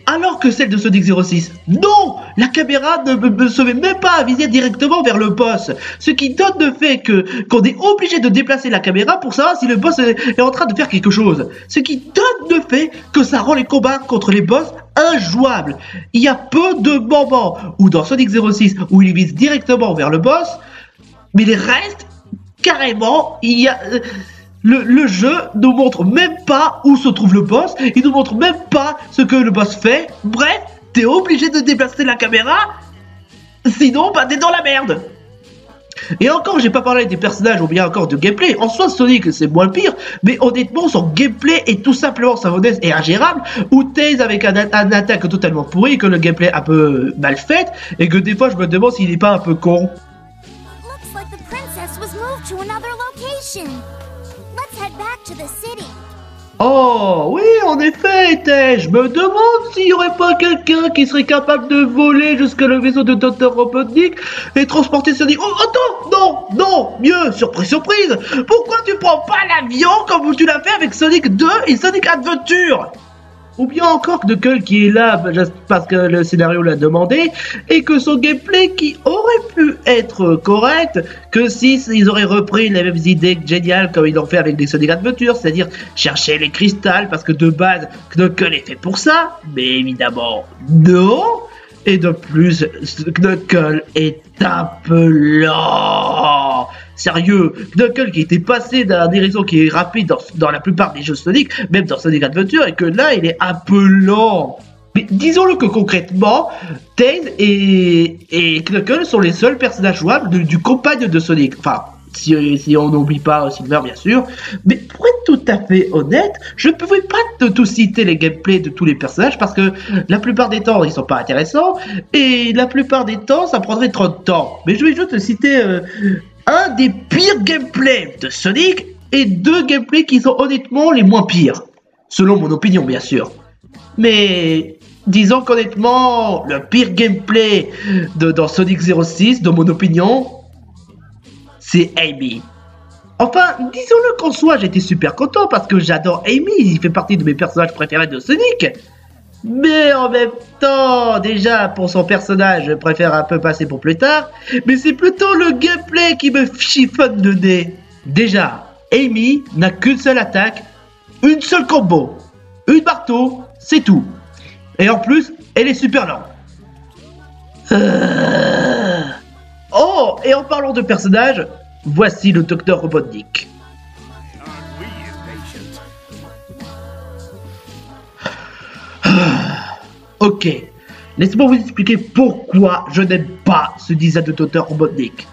alors que celle de Sonic 06. Non, la caméra ne se met même pas à viser directement vers le boss, ce qui donne le fait qu'on est obligé de déplacer la caméra pour savoir si le boss est en train de faire quelque chose, ce qui donne le fait que ça rend les combats contre les boss injouables. Il y a peu de moments où dans Sonic 06 où il vise directement vers le boss, mais les restes, carrément, il y a... Le jeu ne montre même pas où se trouve le boss, il ne montre même pas ce que le boss fait. Bref, t'es obligé de déplacer la caméra, sinon bah t'es dans la merde. Et encore, j'ai pas parlé des personnages ou bien encore de gameplay. En soi, Sonic c'est moins le pire, mais honnêtement son gameplay est tout simplement savonneuse et ingérable. Ou Tails avec un attaque totalement pourri, que le gameplay un peu mal fait, et que des fois je me demande s'il est pas un peu con. Looks like the princess was moved to another location. Let's head back to the city. Oh, oui, en effet, je me demande s'il n'y aurait pas quelqu'un qui serait capable de voler jusqu'à le vaisseau de Dr. Robotnik et transporter Sonic. Oh, attends, non, mieux, surprise, surprise. Pourquoi tu prends pas l'avion comme tu l'as fait avec Sonic 2 et Sonic Adventure? Ou bien encore Knuckles qui est là juste parce que le scénario l'a demandé et que son gameplay qui aurait pu être correct que si ils auraient repris les mêmes idées géniales comme ils l'ont fait avec des Sonic Adventure, c'est-à-dire chercher les cristals parce que de base Knuckles est fait pour ça, mais évidemment non. Et de plus, Knuckles est un peu lent. Sérieux, Knuckles qui était passé d'un hérisson qui est rapide dans la plupart des jeux Sonic, même dans Sonic Adventure, et que là, il est un peu lent. Mais disons-le que concrètement, Tails et Knuckles sont les seuls personnages jouables du compagne de Sonic. Enfin, si on n'oublie pas Silver, bien sûr. Mais pour être tout à fait honnête, je ne pouvais pas tout citer les gameplays de tous les personnages parce que la plupart des temps, ils sont pas intéressants et la plupart des temps, ça prendrait trop de temps. Mais je vais juste citer un des pires gameplays de Sonic et deux gameplays qui sont honnêtement les moins pires. Selon mon opinion, bien sûr. Mais... disons qu'honnêtement, le pire gameplay dans Sonic 06, dans mon opinion, c'est Amy. Enfin, disons-le qu'en soi, j'étais super content parce que j'adore Amy, il fait partie de mes personnages préférés de Sonic. Mais en même temps, déjà, pour son personnage, je préfère un peu passer pour plus tard, mais c'est plutôt le gameplay qui me chiffonne le nez. Déjà, Amy n'a qu'une seule attaque, une seule combo, une marteau, c'est tout. Et en plus, elle est super lente. Oh, et en parlant de personnages, voici le Dr. Robotnik. Ok, laissez-moi vous expliquer pourquoi je n'aime pas ce design de Dr. Robotnik.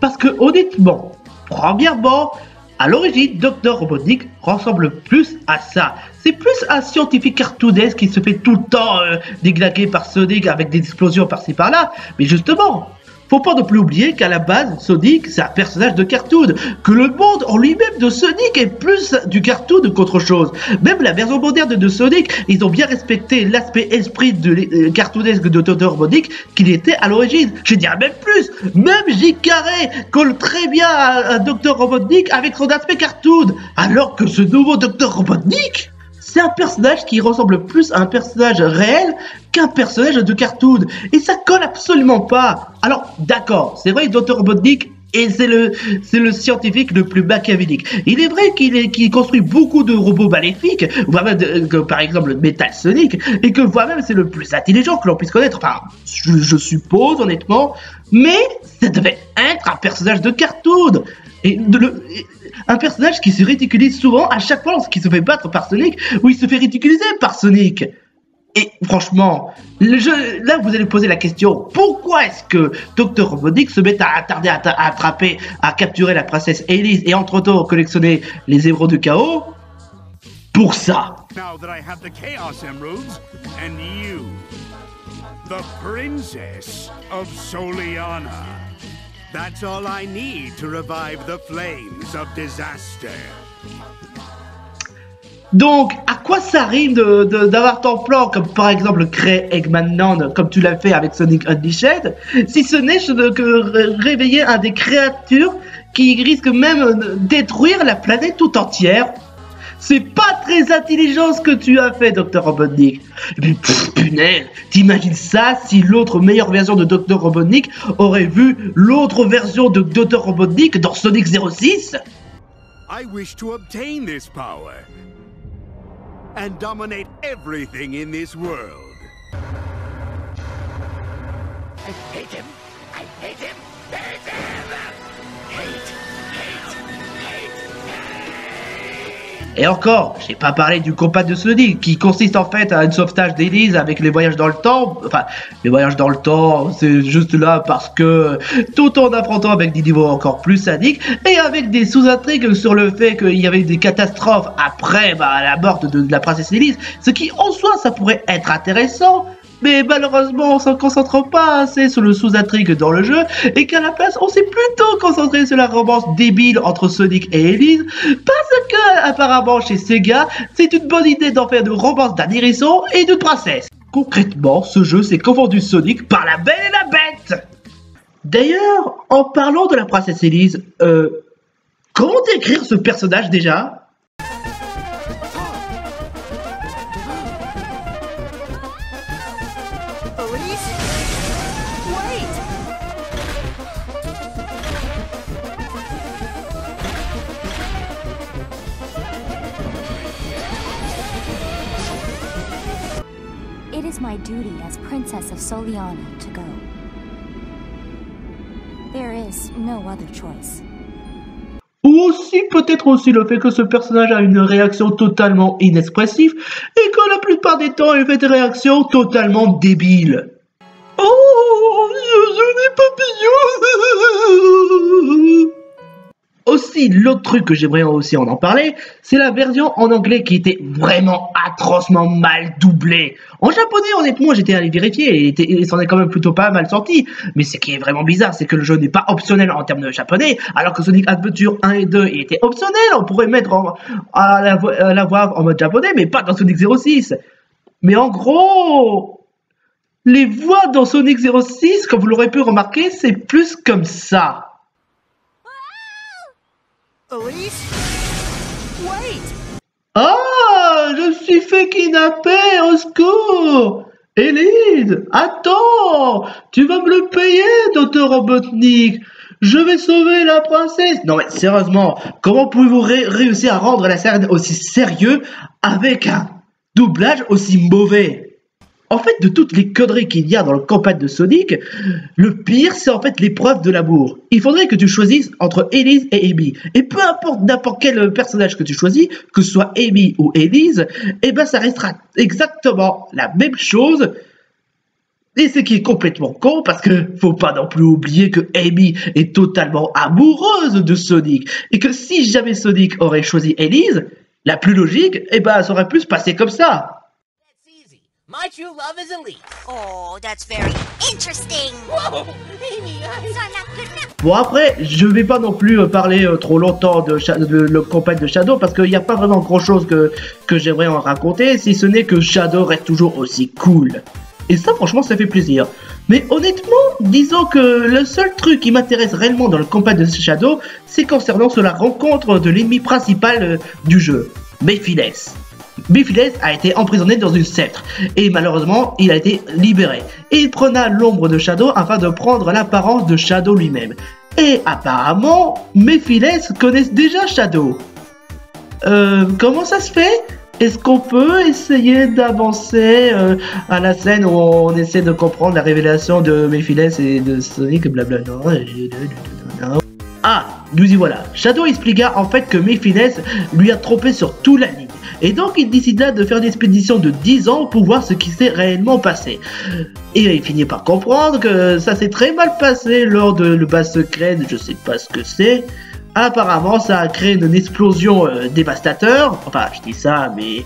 Parce que honnêtement, premièrement, à l'origine, Dr. Robotnik ressemble plus à ça. C'est plus un scientifique cartoonesque qui se fait tout le temps déglinguer par Sonic avec des explosions par-ci par-là. Mais justement, faut pas non plus oublier qu'à la base, Sonic, c'est un personnage de cartoon, que le monde en lui-même de Sonic est plus du cartoon qu'autre chose. Même la version moderne de Sonic, ils ont bien respecté l'aspect esprit de cartoonesque de Dr. Robotnik qu'il était à l'origine. Je dirais même plus, même J. Carré colle très bien à Dr. Robotnik avec son aspect cartoon, alors que ce nouveau Dr. Robotnik, c'est un personnage qui ressemble plus à un personnage réel qu'un personnage de cartoon. Et ça colle absolument pas. Alors, d'accord, c'est vrai que Dr. Robotnik, et c'est le scientifique le plus machiavélique. Il est vrai qu'il construit beaucoup de robots maléfiques, voire même par exemple Metal Sonic, et que voire même c'est le plus intelligent que l'on puisse connaître. Enfin, je suppose honnêtement, mais ça devait être un personnage de cartoon. Et un personnage qui se ridiculise souvent à chaque fois lorsqu'il se fait battre par Sonic ou il se fait ridiculiser par Sonic. Et franchement, là vous allez poser la question, pourquoi est-ce que Dr. Robotnik se met à attarder à attraper, à capturer la princesse Elise et entre-temps collectionner les émeraudes du chaos? Pour ça. Now that I have the Chaos Emeralds and you, the Princess of Soliana. That's all I need to revive the flames of disaster. Donc, à quoi ça rime d'avoir ton plan, comme par exemple créer Eggman Land, comme tu l'as fait avec Sonic Unleashed, si ce n'est que réveiller un des créatures qui risque même de détruire la planète tout entière? C'est pas très intelligent ce que tu as fait, Dr. Robotnik. Et puis, punaise, t'imagines ça si l'autre meilleure version de Dr. Robotnik aurait vu l'autre version de Dr. Robotnik dans Sonic 06? I wish to obtain this power and dominate everything in this world. I hate him. I hate him. Hate him. Hate. Et encore, j'ai pas parlé du combat de Sonic, qui consiste en fait à un sauvetage d'Elise avec les voyages dans le temps. Enfin, les voyages dans le temps, c'est juste là parce que tout en affrontant avec des niveaux encore plus sadiques et avec des sous-intrigues sur le fait qu'il y avait des catastrophes après la mort de la princesse Elise, ce qui en soi ça pourrait être intéressant. Mais malheureusement, on s'en concentre pas assez sur le sous-intrigue dans le jeu, et qu'à la place, on s'est plutôt concentré sur la romance débile entre Sonic et Elise, parce que, apparemment, chez Sega, c'est une bonne idée d'en faire une romance d'un hérisson et d'une princesse. Concrètement, ce jeu s'est confondu Sonic par la Belle et la Bête. D'ailleurs, en parlant de la princesse Elise, comment décrire ce personnage déjà ? It is my duty as Princess of Soliana to go. There is no other choice. Ou aussi peut-être aussi le fait que ce personnage a une réaction totalement inexpressive et que la plupart des temps il fait des réactions totalement débiles. Oh, je n'ai pas papillon. Aussi, l'autre truc que j'aimerais aussi en parler, c'est la version en anglais qui était vraiment atrocement mal doublée. En japonais, honnêtement, j'étais allé vérifier et il s'en est quand même plutôt pas mal sorti. Mais ce qui est vraiment bizarre, c'est que le jeu n'est pas optionnel en termes de japonais, alors que Sonic Adventure 1 et 2 il était optionnel. On pourrait mettre la voix en mode japonais, mais pas dans Sonic 06. Mais en gros, les voix dans Sonic 06, comme vous l'aurez pu remarquer, c'est plus comme ça. Elise? Wait! Ah, je suis fait kidnapper, au secours! Elise, attends! Tu vas me le payer, Dr. Robotnik! Je vais sauver la princesse! Non mais sérieusement, comment pouvez-vous réussir à rendre la scène aussi sérieux avec un doublage aussi mauvais? En fait, de toutes les conneries qu'il y a dans le campagne de Sonic, le pire, c'est en fait l'épreuve de l'amour. Il faudrait que tu choisisses entre Elise et Amy. Et peu importe n'importe quel personnage que tu choisis, que ce soit Amy ou Elise, eh ben ça restera exactement la même chose. Et ce qui est complètement con, parce que faut pas non plus oublier que Amy est totalement amoureuse de Sonic. Et que si jamais Sonic aurait choisi Elise, la plus logique, eh ben ça aurait pu se passer comme ça. My true love is Elise. Oh, that's very interesting. Whoa! Amy, So I'm not good enough. Bon après, je vais pas non plus parler trop longtemps de la campagne de Shadow parce qu'il n'y a pas vraiment grand chose que j'aimerais en raconter, si ce n'est que Shadow reste toujours aussi cool. Et ça franchement ça fait plaisir. Mais honnêtement, disons que le seul truc qui m'intéresse réellement dans le campagne de Shadow, c'est concernant la rencontre de l'ennemi principal du jeu, Mephiles. Mephiles a été emprisonné dans une sceptre et malheureusement il a été libéré et il prena l'ombre de Shadow afin de prendre l'apparence de Shadow lui-même. Et apparemment Mephiles connaissent déjà Shadow. Comment ça se fait? Est-ce qu'on peut essayer d'avancer à la scène où on essaie de comprendre la révélation de Mephiles et de Sonic blablabla? Ah, nous y voilà. Shadow expliqua en fait que Mephiles lui a trompé sur toute la ligne. Et donc il décida de faire une expédition de 10 ans pour voir ce qui s'est réellement passé. Et il finit par comprendre que ça s'est très mal passé lors de le bas secret, je sais pas ce que c'est. Apparemment ça a créé une explosion dévastateur, enfin je dis ça mais...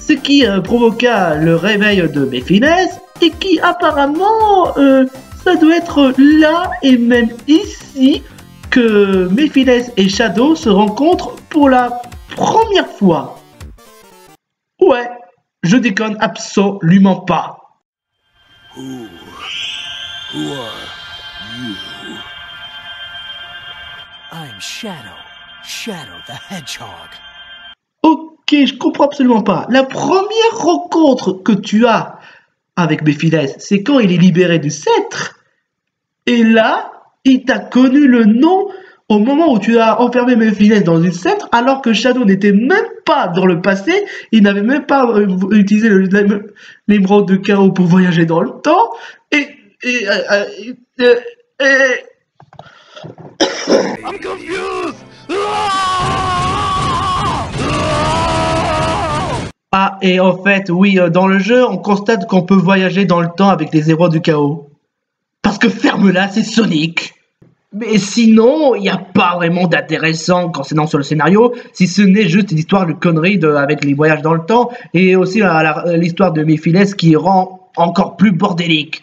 Ce qui provoqua le réveil de Mephiles et qui apparemment ça doit être là et même ici que Mephiles et Shadow se rencontrent pour la première fois. Ouais, je déconne absolument pas. Who are you? I'm Shadow. Shadow the Hedgehog. Ok, je comprends absolument pas. La première rencontre que tu as avec Méphiles, c'est quand il est libéré du sceptre. Et là, il t'a connu le nom au moment où tu as enfermé Méphiles dans une sceptre, alors que Shadow n'était même pas dans le passé, il n'avait même pas utilisé l'émeraude de chaos pour voyager dans le temps, I'm confused! Ah, et en fait, oui, dans le jeu, on constate qu'on peut voyager dans le temps avec les héros du chaos. Parce que ferme-la, c'est Sonic. Mais sinon, il n'y a pas vraiment d'intéressant concernant sur le scénario, si ce n'est juste l'histoire de conneries avec les voyages dans le temps, et aussi l'histoire de Méphiles qui rend encore plus bordélique.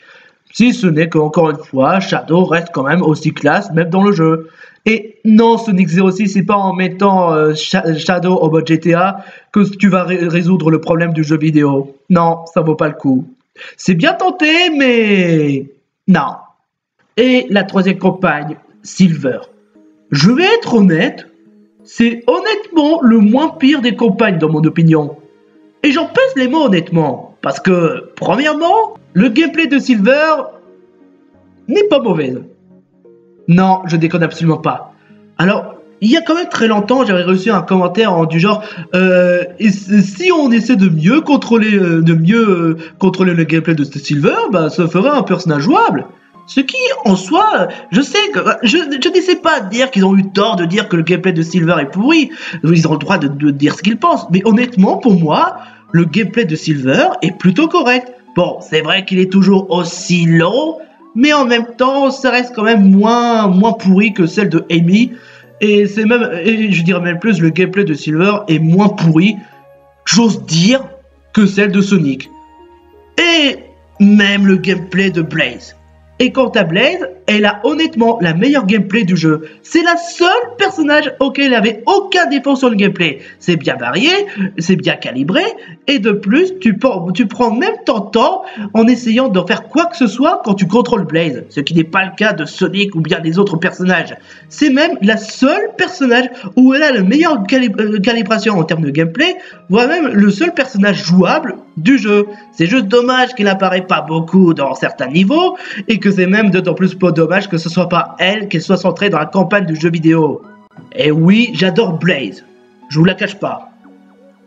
Si ce n'est qu'encore une fois, Shadow reste quand même aussi classe, même dans le jeu. Et non, Sonic 06, c'est pas en mettant Shadow au mode GTA que tu vas résoudre le problème du jeu vidéo. Non, ça vaut pas le coup. C'est bien tenté, mais non. Et la troisième compagne, Silver. Je vais être honnête, c'est honnêtement le moins pire des compagnes dans mon opinion. Et j'en pèse les mots honnêtement, parce que, premièrement, le gameplay de Silver n'est pas mauvais. Non, je déconne absolument pas. Alors, il y a quand même très longtemps, j'avais reçu un commentaire du genre si on essaie de mieux contrôler le gameplay de Silver, bah ça ferait un personnage jouable. Ce qui, en soi, je sais que je n'essaie pas de dire qu'ils ont eu tort de dire que le gameplay de Silver est pourri. Ils ont le droit de dire ce qu'ils pensent. Mais honnêtement, pour moi, le gameplay de Silver est plutôt correct. Bon, c'est vrai qu'il est toujours aussi lent, mais en même temps, ça reste quand même moins pourri que celle de Amy. Et je dirais même plus, le gameplay de Silver est moins pourri, j'ose dire, que celle de Sonic. Et même le gameplay de Blaze. Et quant à Blaze, elle a honnêtement la meilleure gameplay du jeu. C'est la seule personnage auquel elle avait aucun défaut sur le gameplay. C'est bien varié, c'est bien calibré, et de plus, tu prends même ton temps en essayant d'en faire quoi que ce soit quand tu contrôles Blaze, ce qui n'est pas le cas de Sonic ou bien des autres personnages. C'est même la seule personnage où elle a la meilleure calibration en termes de gameplay, voire même le seul personnage jouable du jeu. C'est juste dommage qu'il n'apparaît pas beaucoup dans certains niveaux, et que c'est même d'autant plus pas dommage que ce soit pas elle qu'elle soit centrée dans la campagne du jeu vidéo. Et oui, j'adore Blaze, je vous la cache pas.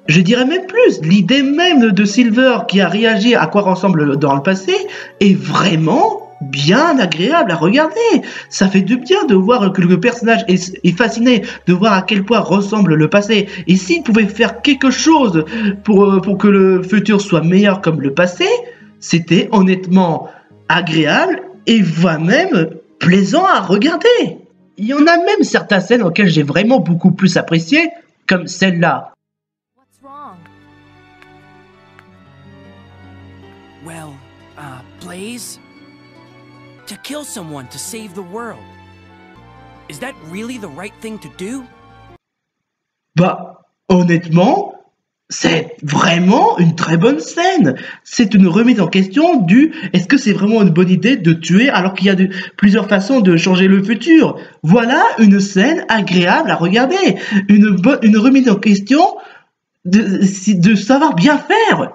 Je dirais même plus, l'idée même de Silver qui a réagi à quoi ressemble dans le passé est vraiment bien agréable à regarder. Ça fait du bien de voir que le personnage est fasciné, de voir à quel point ressemble le passé. Et s'il pouvait faire quelque chose pour que le futur soit meilleur comme le passé, c'était honnêtement agréable et voire même plaisant à regarder. Il y en a même certaines scènes auxquelles j'ai vraiment beaucoup plus apprécié, comme celle-là. What's wrong? Well, Blaze? To kill someone to save the world. Is that really the right thing to do? Bah, honnêtement, c'est vraiment une très bonne scène. C'est une remise en question du est-ce que c'est vraiment une bonne idée de tuer alors qu'il y a plusieurs façons de changer le futur. Voilà une scène agréable à regarder. Une remise en question de savoir bien faire.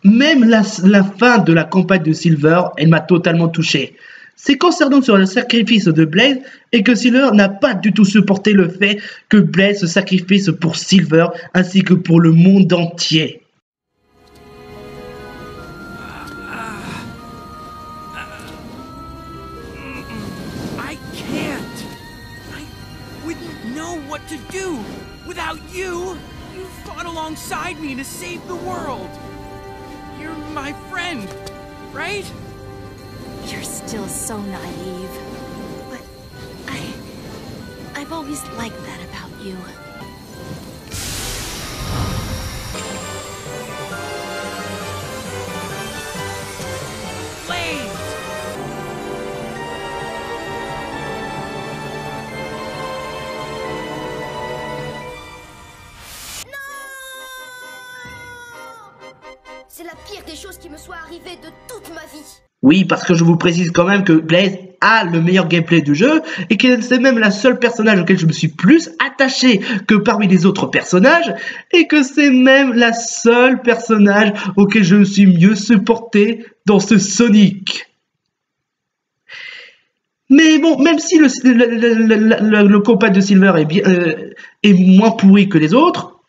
Même la fin de la campagne de Silver, elle m'a totalement touché. C'est concernant sur le sacrifice de Blaze et que Silver n'a pas du tout supporté le fait que Blaze se sacrifie pour Silver ainsi que pour le monde entier. I can't. I wouldn't know what to do without you. You fought alongside me to save the world. You're my friend, right? You're still so naive. But I've always liked that about you. Blaze! C'est la pire des choses qui me soit arrivée de toute ma vie. Oui, parce que je vous précise quand même que Blaze a le meilleur gameplay du jeu et que c'est même la seule personnage auquel je me suis plus attaché que parmi les autres personnages et que c'est même la seule personnage auquel je me suis mieux supporté dans ce Sonic. Mais bon, même si le combat de Silver est moins pourri que les autres,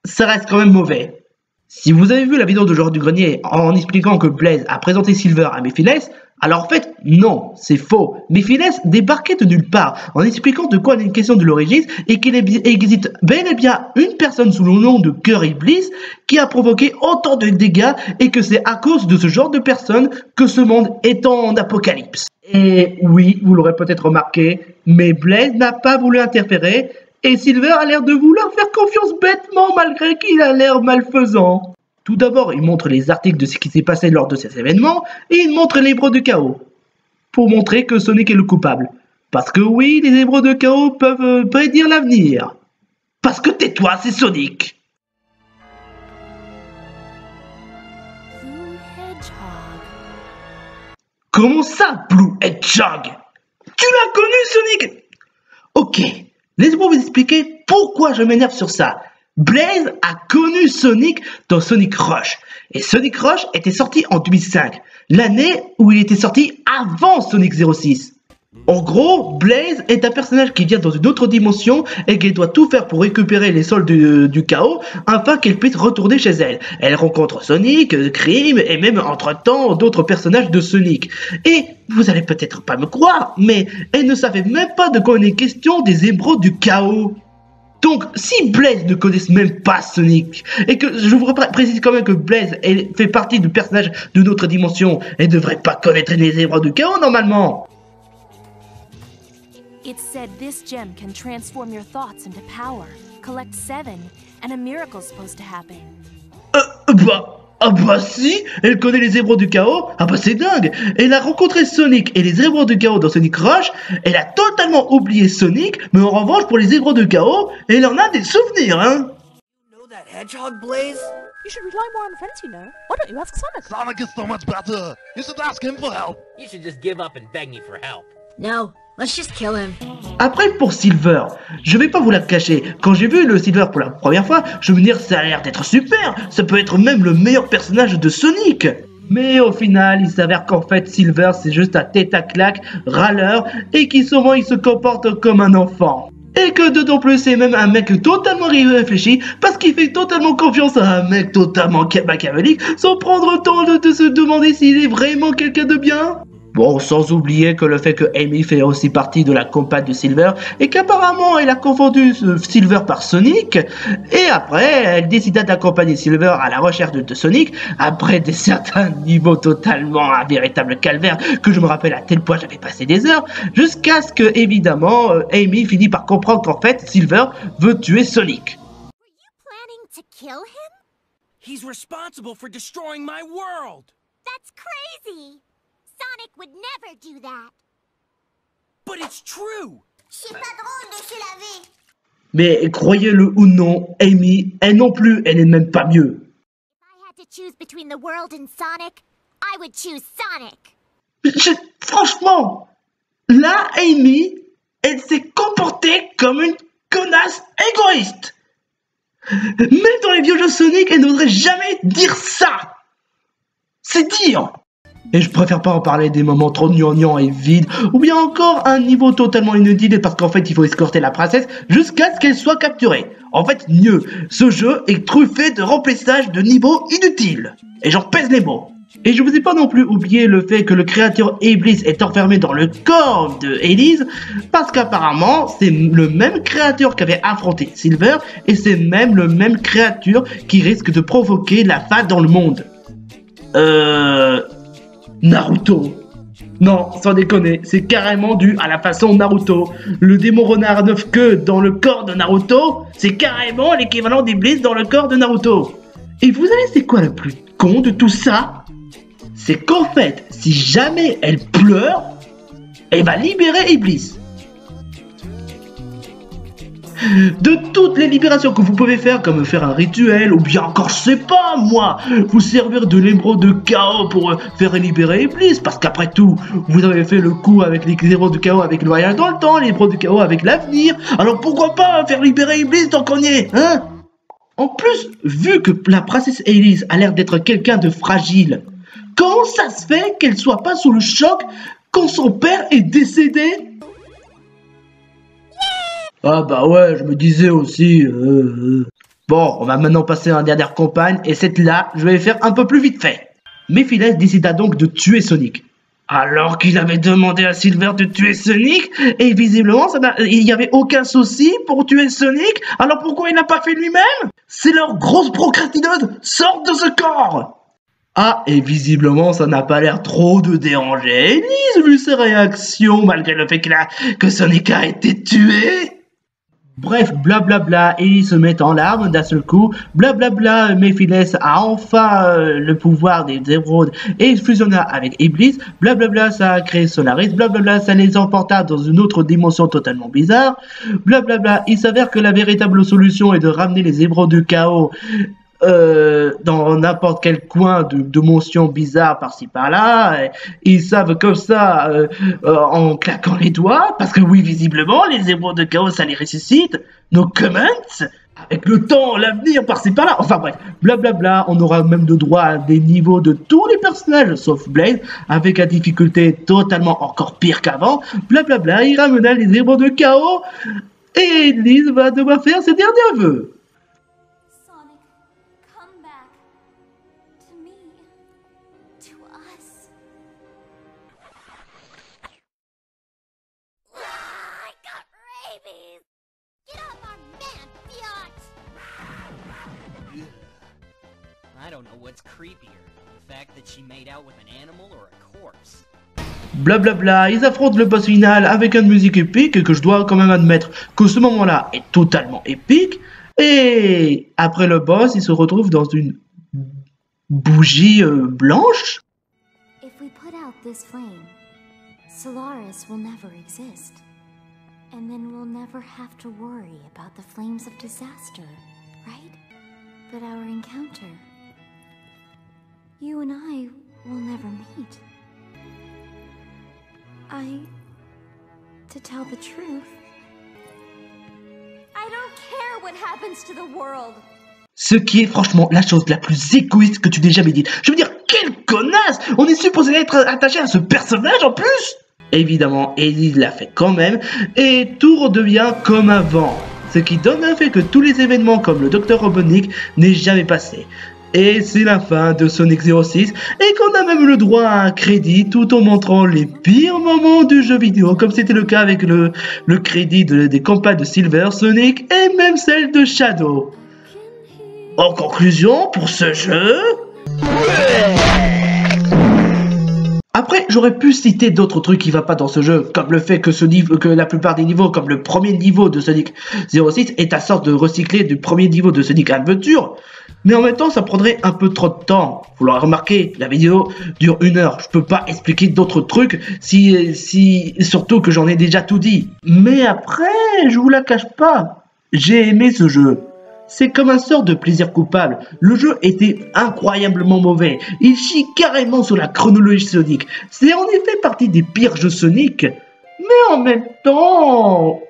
ça reste quand même mauvais. Si vous avez vu la vidéo de Joueur du Grenier en expliquant que Blaze a présenté Silver à Mephiles, alors en fait, non, c'est faux. Mephiles débarquait de nulle part en expliquant de quoi il est une question de l'origine et qu'il existe bel et bien une personne sous le nom de Cœur Iblis qui a provoqué autant de dégâts et que c'est à cause de ce genre de personne que ce monde est en apocalypse. Et oui, vous l'aurez peut-être remarqué, mais Blaze n'a pas voulu interférer et Silver a l'air de vouloir faire confiance bêtement malgré qu'il a l'air malfaisant. Tout d'abord, il montre les articles de ce qui s'est passé lors de ces événements et il montre les hébreux de chaos pour montrer que Sonic est le coupable. Parce que oui, les hébreux de chaos peuvent prédire l'avenir. Parce que tais-toi, c'est Sonic. Comment ça, Blue Hedgehog? Tu l'as connu, Sonic? Ok, laissez-moi vous expliquer pourquoi je m'énerve sur ça. Blaze a connu Sonic dans Sonic Rush. Et Sonic Rush était sorti en 2005, l'année où il était sorti avant Sonic 06. En gros, Blaze est un personnage qui vient dans une autre dimension et qui doit tout faire pour récupérer les sols du chaos afin qu'elle puisse retourner chez elle. Elle rencontre Sonic, Cream et même entre-temps d'autres personnages de Sonic. Et vous allez peut-être pas me croire, mais elle ne savait même pas de quoi il est question des émeraudes du chaos. Donc, si Blaze ne connaisse même pas Sonic, et que je vous précise quand même que Blaze fait partie du personnage de notre dimension, elle ne devrait pas connaître les émeraudes du chaos normalement. It said this gem can transform your thoughts into power. Collect 7, and a miracle's supposed to happen. Bah si, elle connaît les émeraudes du chaos, ah bah c'est dingue. Elle a rencontré Sonic et les émeraudes du chaos dans Sonic Rush, elle a totalement oublié Sonic, mais en revanche pour les émeraudes du chaos, elle en a des souvenirs, hein. You know that hedgehog, Blaze? You should rely more on friends, you know. Why don't you ask Sonic? Sonic is so much better. You should ask him for help. You should just give up and beg me for help. No, let's just kill him. Après pour Silver, je vais pas vous la cacher, quand j'ai vu le Silver pour la première fois, je me dis ça a l'air d'être super, ça peut être même le meilleur personnage de Sonic. Mais au final, il s'avère qu'en fait Silver c'est juste un tête à claque, râleur, et qui souvent il se comporte comme un enfant. Et que d'autant plus c'est même un mec totalement réfléchi, parce qu'il fait totalement confiance à un mec totalement machiavélique, sans prendre le temps de se demander s'il est vraiment quelqu'un de bien. Bon, sans oublier que le fait que Amy fait aussi partie de la compagne de Silver et qu'apparemment elle a confondu Silver par Sonic et après elle décida d'accompagner Silver à la recherche de Sonic après certains niveaux totalement un véritable calvaire que je me rappelle à tel point j'avais passé des heures jusqu'à ce que évidemment Amy finit par comprendre qu'en fait Silver veut tuer Sonic. Were you planning to kill him? He's responsible for destroying my world. That's crazy! Sonic would never do that. But it's true. C'est pas drôle de se laver. Mais croyez-le ou non, Amy, elle non plus, elle n'est même pas mieux. If I had to choose between the world and Sonic, I would choose Sonic. Franchement, là, Amy, elle s'est comportée comme une connasse égoïste. Même dans les vieux jeux Sonic, elle n'oserait jamais dire ça. C'est dire. Et je préfère pas en parler des moments trop gnangnans et vides, ou bien encore un niveau totalement inutile parce qu'en fait il faut escorter la princesse jusqu'à ce qu'elle soit capturée. En fait, mieux, ce jeu est truffé de remplissage de niveaux inutiles. Et j'en pèse les mots. Et je vous ai pas non plus oublié le fait que le créateur Iblis est enfermé dans le corps de Elise, parce qu'apparemment c'est le même créateur qui avait affronté Silver, et c'est même le même créature qui risque de provoquer la fin dans le monde. Naruto. Non, sans déconner, c'est carrément dû à la façon Naruto. Le démon renard à 9 queues dans le corps de Naruto, c'est carrément l'équivalent d'Iblis dans le corps de Naruto. Et vous savez c'est quoi le plus con de tout ça? C'est qu'en fait, si jamais elle pleure, elle va libérer Iblis. de toutes les libérations que vous pouvez faire, comme faire un rituel, ou bien encore, je sais pas moi, vous servir de l'émeraude de chaos pour faire libérer Iblis, parce qu'après tout, vous avez fait le coup avec les émeraudes de chaos avec le voyage dans le temps, les émeraudes de chaos avec l'avenir, alors pourquoi pas faire libérer Iblis tant qu'on y est, hein? En plus, vu que la princesse Elise a l'air d'être quelqu'un de fragile, comment ça se fait qu'elle soit pas sous le choc quand son père est décédé? Ah bah ouais, je me disais aussi... Bon, on va maintenant passer à la dernière campagne, et cette là, je vais faire un peu plus vite fait. Mephiles décida donc de tuer Sonic. Alors qu'il avait demandé à Silver de tuer Sonic, et visiblement, il n'y avait aucun souci pour tuer Sonic, alors pourquoi il n'a pas fait lui-même? C'est leur grosse procrastineuse, sorte de ce corps! Ah, et visiblement, ça n'a pas l'air trop de déranger Elise, vu ses réactions, malgré le fait que Sonic a été tué. Bref, blablabla, Elise se met en larmes d'un seul coup, blablabla, Mephiles a enfin le pouvoir des émeraudes et il fusionna avec Iblis, blablabla, ça a créé Solaris, blablabla, ça les emporta dans une autre dimension totalement bizarre, blablabla, il s'avère que la véritable solution est de ramener les émeraudes du chaos dans n'importe quel coin de motion bizarre par-ci par-là, ils savent comme ça en claquant les doigts, parce que oui, visiblement, les émeraudes de chaos, ça les ressuscite, nos comments, avec le temps, l'avenir, par-ci par-là, enfin bref, blablabla, on aura même de droit à des niveaux de tous les personnages, sauf Blaze, avec la difficulté totalement encore pire qu'avant, blablabla, il ramena les émeraudes de chaos, et Elise va devoir faire ses derniers vœux. I don't know what's creepier, the fact that she made out with an animal or a corpse. Blablabla, ils affrontent le boss final avec une musique épique que je dois quand même admettre que ce moment-là est totalement épique. Et après le boss, ils se retrouvent dans une bougie blanche. If we put out this flame, Solaris will never exist. And then we'll never have to worry about the flames of disaster, right? But our encounter, you and I will never meet. To tell the truth, I don't care what happens to the world. Ce qui est franchement la chose la plus égoïste que tu n'aies jamais dite. Je veux dire, quelle connasse! On est supposé être attaché à ce personnage en plus! Évidemment, Elise l'a fait quand même, et tout redevient comme avant. Ce qui donne un fait que tous les événements comme le Dr Robotnik n'est jamais passé. Et c'est la fin de Sonic 06, et qu'on a même le droit à un crédit tout en montrant les pires moments du jeu vidéo, comme c'était le cas avec le crédit des campagnes de Silver, Sonic et même celle de Shadow. En conclusion, pour ce jeu... Après, j'aurais pu citer d'autres trucs qui ne vont pas dans ce jeu, comme le fait que la plupart des niveaux, comme le premier niveau de Sonic 06, est à sorte de recycler du premier niveau de Sonic Adventure. Mais en même temps, ça prendrait un peu trop de temps. Vous l'aurez remarqué, la vidéo dure 1 heure. Je peux pas expliquer d'autres trucs, surtout que j'en ai déjà tout dit. Mais après, je vous la cache pas, j'ai aimé ce jeu. C'est comme un sort de plaisir coupable. Le jeu était incroyablement mauvais. Il chie carrément sur la chronologie Sonic. C'est en effet partie des pires jeux Sonic. Mais en même temps,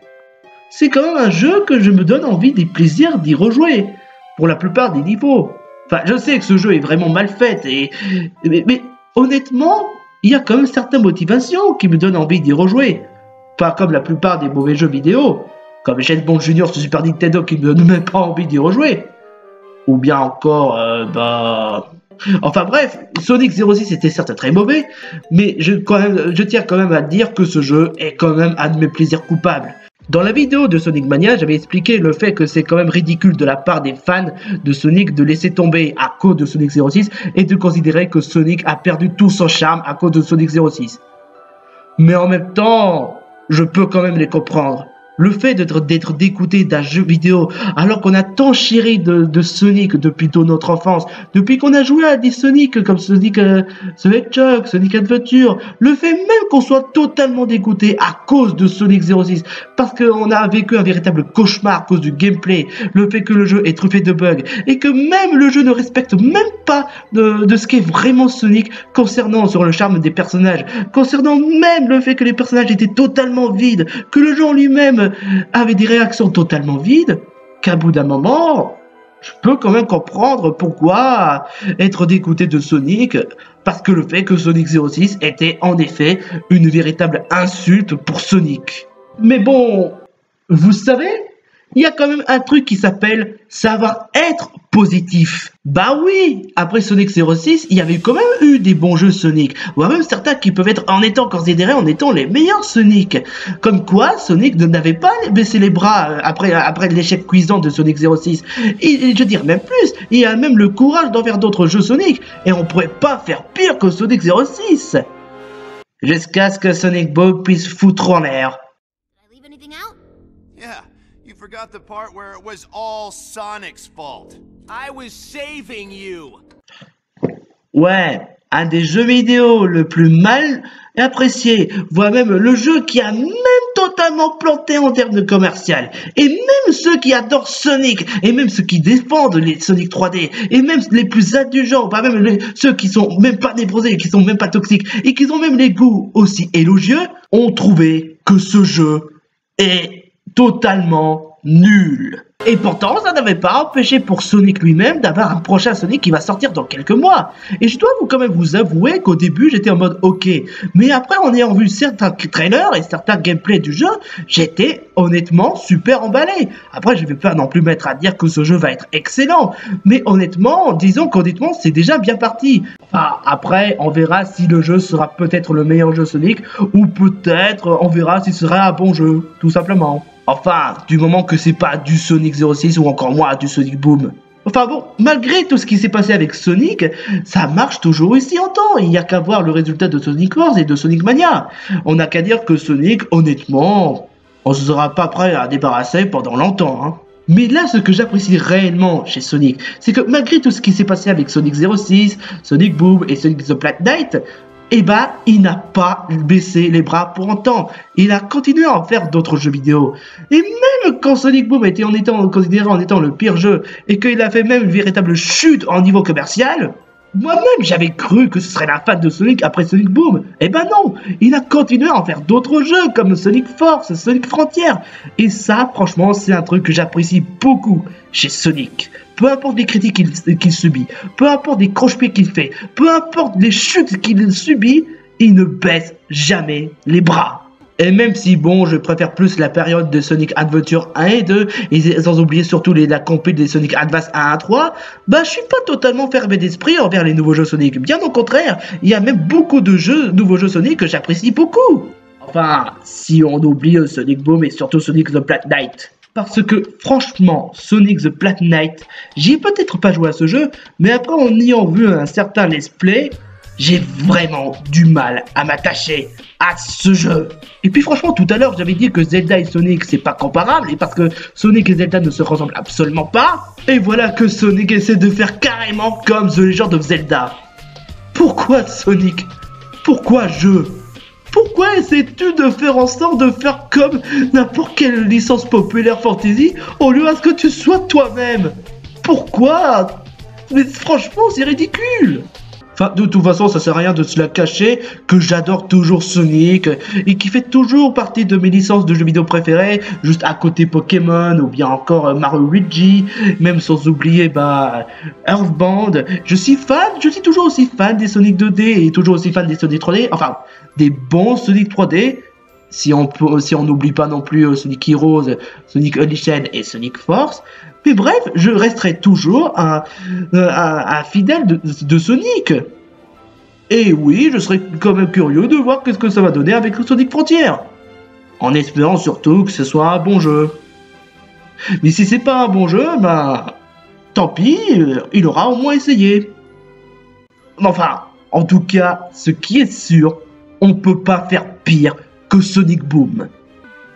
c'est quand même un jeu que je me donne envie des plaisirs d'y rejouer. Pour la plupart des niveaux. Enfin, je sais que ce jeu est vraiment mal fait. Mais honnêtement, il y a quand même certaines motivations qui me donnent envie d'y rejouer. Pas comme la plupart des mauvais jeux vidéo. Comme James Bond Jr. sur Super Nintendo qui me donne même pas envie d'y rejouer. Ou bien encore, Enfin bref, Sonic 06 était certes très mauvais, mais je tiens quand même à dire que ce jeu est quand même un de mes plaisirs coupables. Dans la vidéo de Sonic Mania, j'avais expliqué le fait que c'est quand même ridicule de la part des fans de Sonic de laisser tomber à cause de Sonic 06 et de considérer que Sonic a perdu tout son charme à cause de Sonic 06. Mais en même temps, je peux quand même les comprendre. Le fait d'être dégoûté d'un jeu vidéo, alors qu'on a tant chéri de Sonic depuis notre enfance, depuis qu'on a joué à des Sonic comme Sonic the Hedgehog, Sonic Adventure, le fait même qu'on soit totalement dégoûté à cause de Sonic 06, parce qu'on a vécu un véritable cauchemar à cause du gameplay, le fait que le jeu est truffé de bugs, et que même le jeu ne respecte même pas de ce qu'est vraiment Sonic concernant sur le charme des personnages, concernant même le fait que les personnages étaient totalement vides, que le jeu en lui-même avait des réactions totalement vides, qu'à bout d'un moment, je peux quand même comprendre pourquoi être dégoûté de Sonic, parce que le fait que Sonic 06 était en effet une véritable insulte pour Sonic. Mais bon, vous savez, il y a quand même un truc qui s'appelle savoir être positif. Bah oui, après Sonic 06, il y avait quand même eu des bons jeux Sonic, voire même certains qui peuvent être en étant considérés en étant les meilleurs Sonic. Comme quoi, Sonic n'avait pas baissé les bras après l'échec cuisant de Sonic 06. Et je veux dire même plus, il a même le courage d'en faire d'autres jeux Sonic, et on pourrait pas faire pire que Sonic 06. Jusqu'à ce que Sonic Boom puisse foutre en l'air. Yeah, you forgot the part where it was all Sonic's fault. I was saving you. Ouais, un des jeux vidéo le plus mal apprécié, voire même le jeu qui a même totalement planté en termes de commercial. Et même ceux qui adorent Sonic, et même ceux qui défendent les Sonic 3D, et même les plus indulgents, voire même ceux qui sont même pas névrosés, qui sont même pas toxiques, et qui ont même les goûts aussi élogieux, ont trouvé que ce jeu est totalement nul. Et pourtant, ça n'avait pas empêché pour Sonic lui-même d'avoir un prochain Sonic qui va sortir dans quelques mois. Et je dois quand même vous avouer qu'au début, j'étais en mode ok. Mais après, en ayant vu certains trailers et certains gameplays du jeu, j'étais honnêtement super emballé. Après, je vais pas non plus mettre à dire que ce jeu va être excellent. Mais honnêtement, disons qu'honnêtement, c'est déjà bien parti. Enfin, après, on verra si le jeu sera peut-être le meilleur jeu Sonic, ou peut-être on verra si ce sera un bon jeu, tout simplement. Enfin, du moment que c'est pas du Sonic 06 ou encore moins du Sonic Boom. Enfin bon, malgré tout ce qui s'est passé avec Sonic, ça marche toujours aussi en temps. Il n'y a qu'à voir le résultat de Sonic Wars et de Sonic Mania. On n'a qu'à dire que Sonic, honnêtement, on ne sera pas prêt à débarrasser pendant longtemps. Hein. Mais là, ce que j'apprécie réellement chez Sonic, c'est que malgré tout ce qui s'est passé avec Sonic 06, Sonic Boom et Sonic the Black Knight, eh ben, il n'a pas baissé les bras pour autant. Il a continué à en faire d'autres jeux vidéo. Et même quand Sonic Boom était considéré en étant le pire jeu, et qu'il a fait même une véritable chute en niveau commercial, moi-même j'avais cru que ce serait la fin de Sonic après Sonic Boom. Eh ben non, il a continué à en faire d'autres jeux comme Sonic Force, Sonic Frontier. Et ça, franchement, c'est un truc que j'apprécie beaucoup chez Sonic. Peu importe les critiques qu'il subit, peu importe les croche-pieds qu'il fait, peu importe les chutes qu'il subit, il ne baisse jamais les bras. Et même si, bon, je préfère plus la période de Sonic Adventure 1 et 2, et sans oublier surtout la compil des Sonic Advance 1 à 3, bah je suis pas totalement fermé d'esprit envers les nouveaux jeux Sonic. Bien au contraire, il y a même beaucoup de nouveaux jeux Sonic que j'apprécie beaucoup. Enfin, si on oublie Sonic Boom et surtout Sonic the Black Knight. Parce que, franchement, Sonic the Black Knight, j'y ai peut-être pas joué à ce jeu, mais après en ayant vu un certain let's play, j'ai vraiment du mal à m'attacher à ce jeu. Et puis franchement, tout à l'heure, j'avais dit que Zelda et Sonic, c'est pas comparable, et parce que Sonic et Zelda ne se ressemblent absolument pas, et voilà que Sonic essaie de faire carrément comme The Legend of Zelda. Pourquoi Sonic? Pourquoi Pourquoi essaies-tu de faire en sorte de faire comme n'importe quelle licence populaire fantasy au lieu à ce que tu sois toi-même? Pourquoi? Mais franchement, c'est ridicule. Enfin, de toute façon, ça sert à rien de se la cacher que j'adore toujours Sonic et qui fait toujours partie de mes licences de jeux vidéo préférées, juste à côté Pokémon ou bien encore Mario Luigi, même sans oublier Earthbound. Je suis toujours aussi fan des Sonic 2D et toujours aussi fan des Sonic 3D, enfin des bons Sonic 3D. Si on n'oublie pas non plus Sonic Heroes, Sonic Unleashed et Sonic Force. Mais bref, je resterai toujours un fidèle de Sonic. Et oui, je serais quand même curieux de voir qu'est-ce que ça va donner avec le Sonic Frontier. En espérant surtout que ce soit un bon jeu. Mais si c'est pas un bon jeu, tant pis, il aura au moins essayé. Enfin, en tout cas, ce qui est sûr, on peut pas faire pire que Sonic Boom.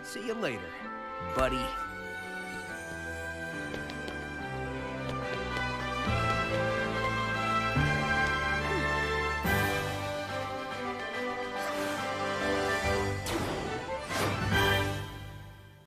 See you later. buddy.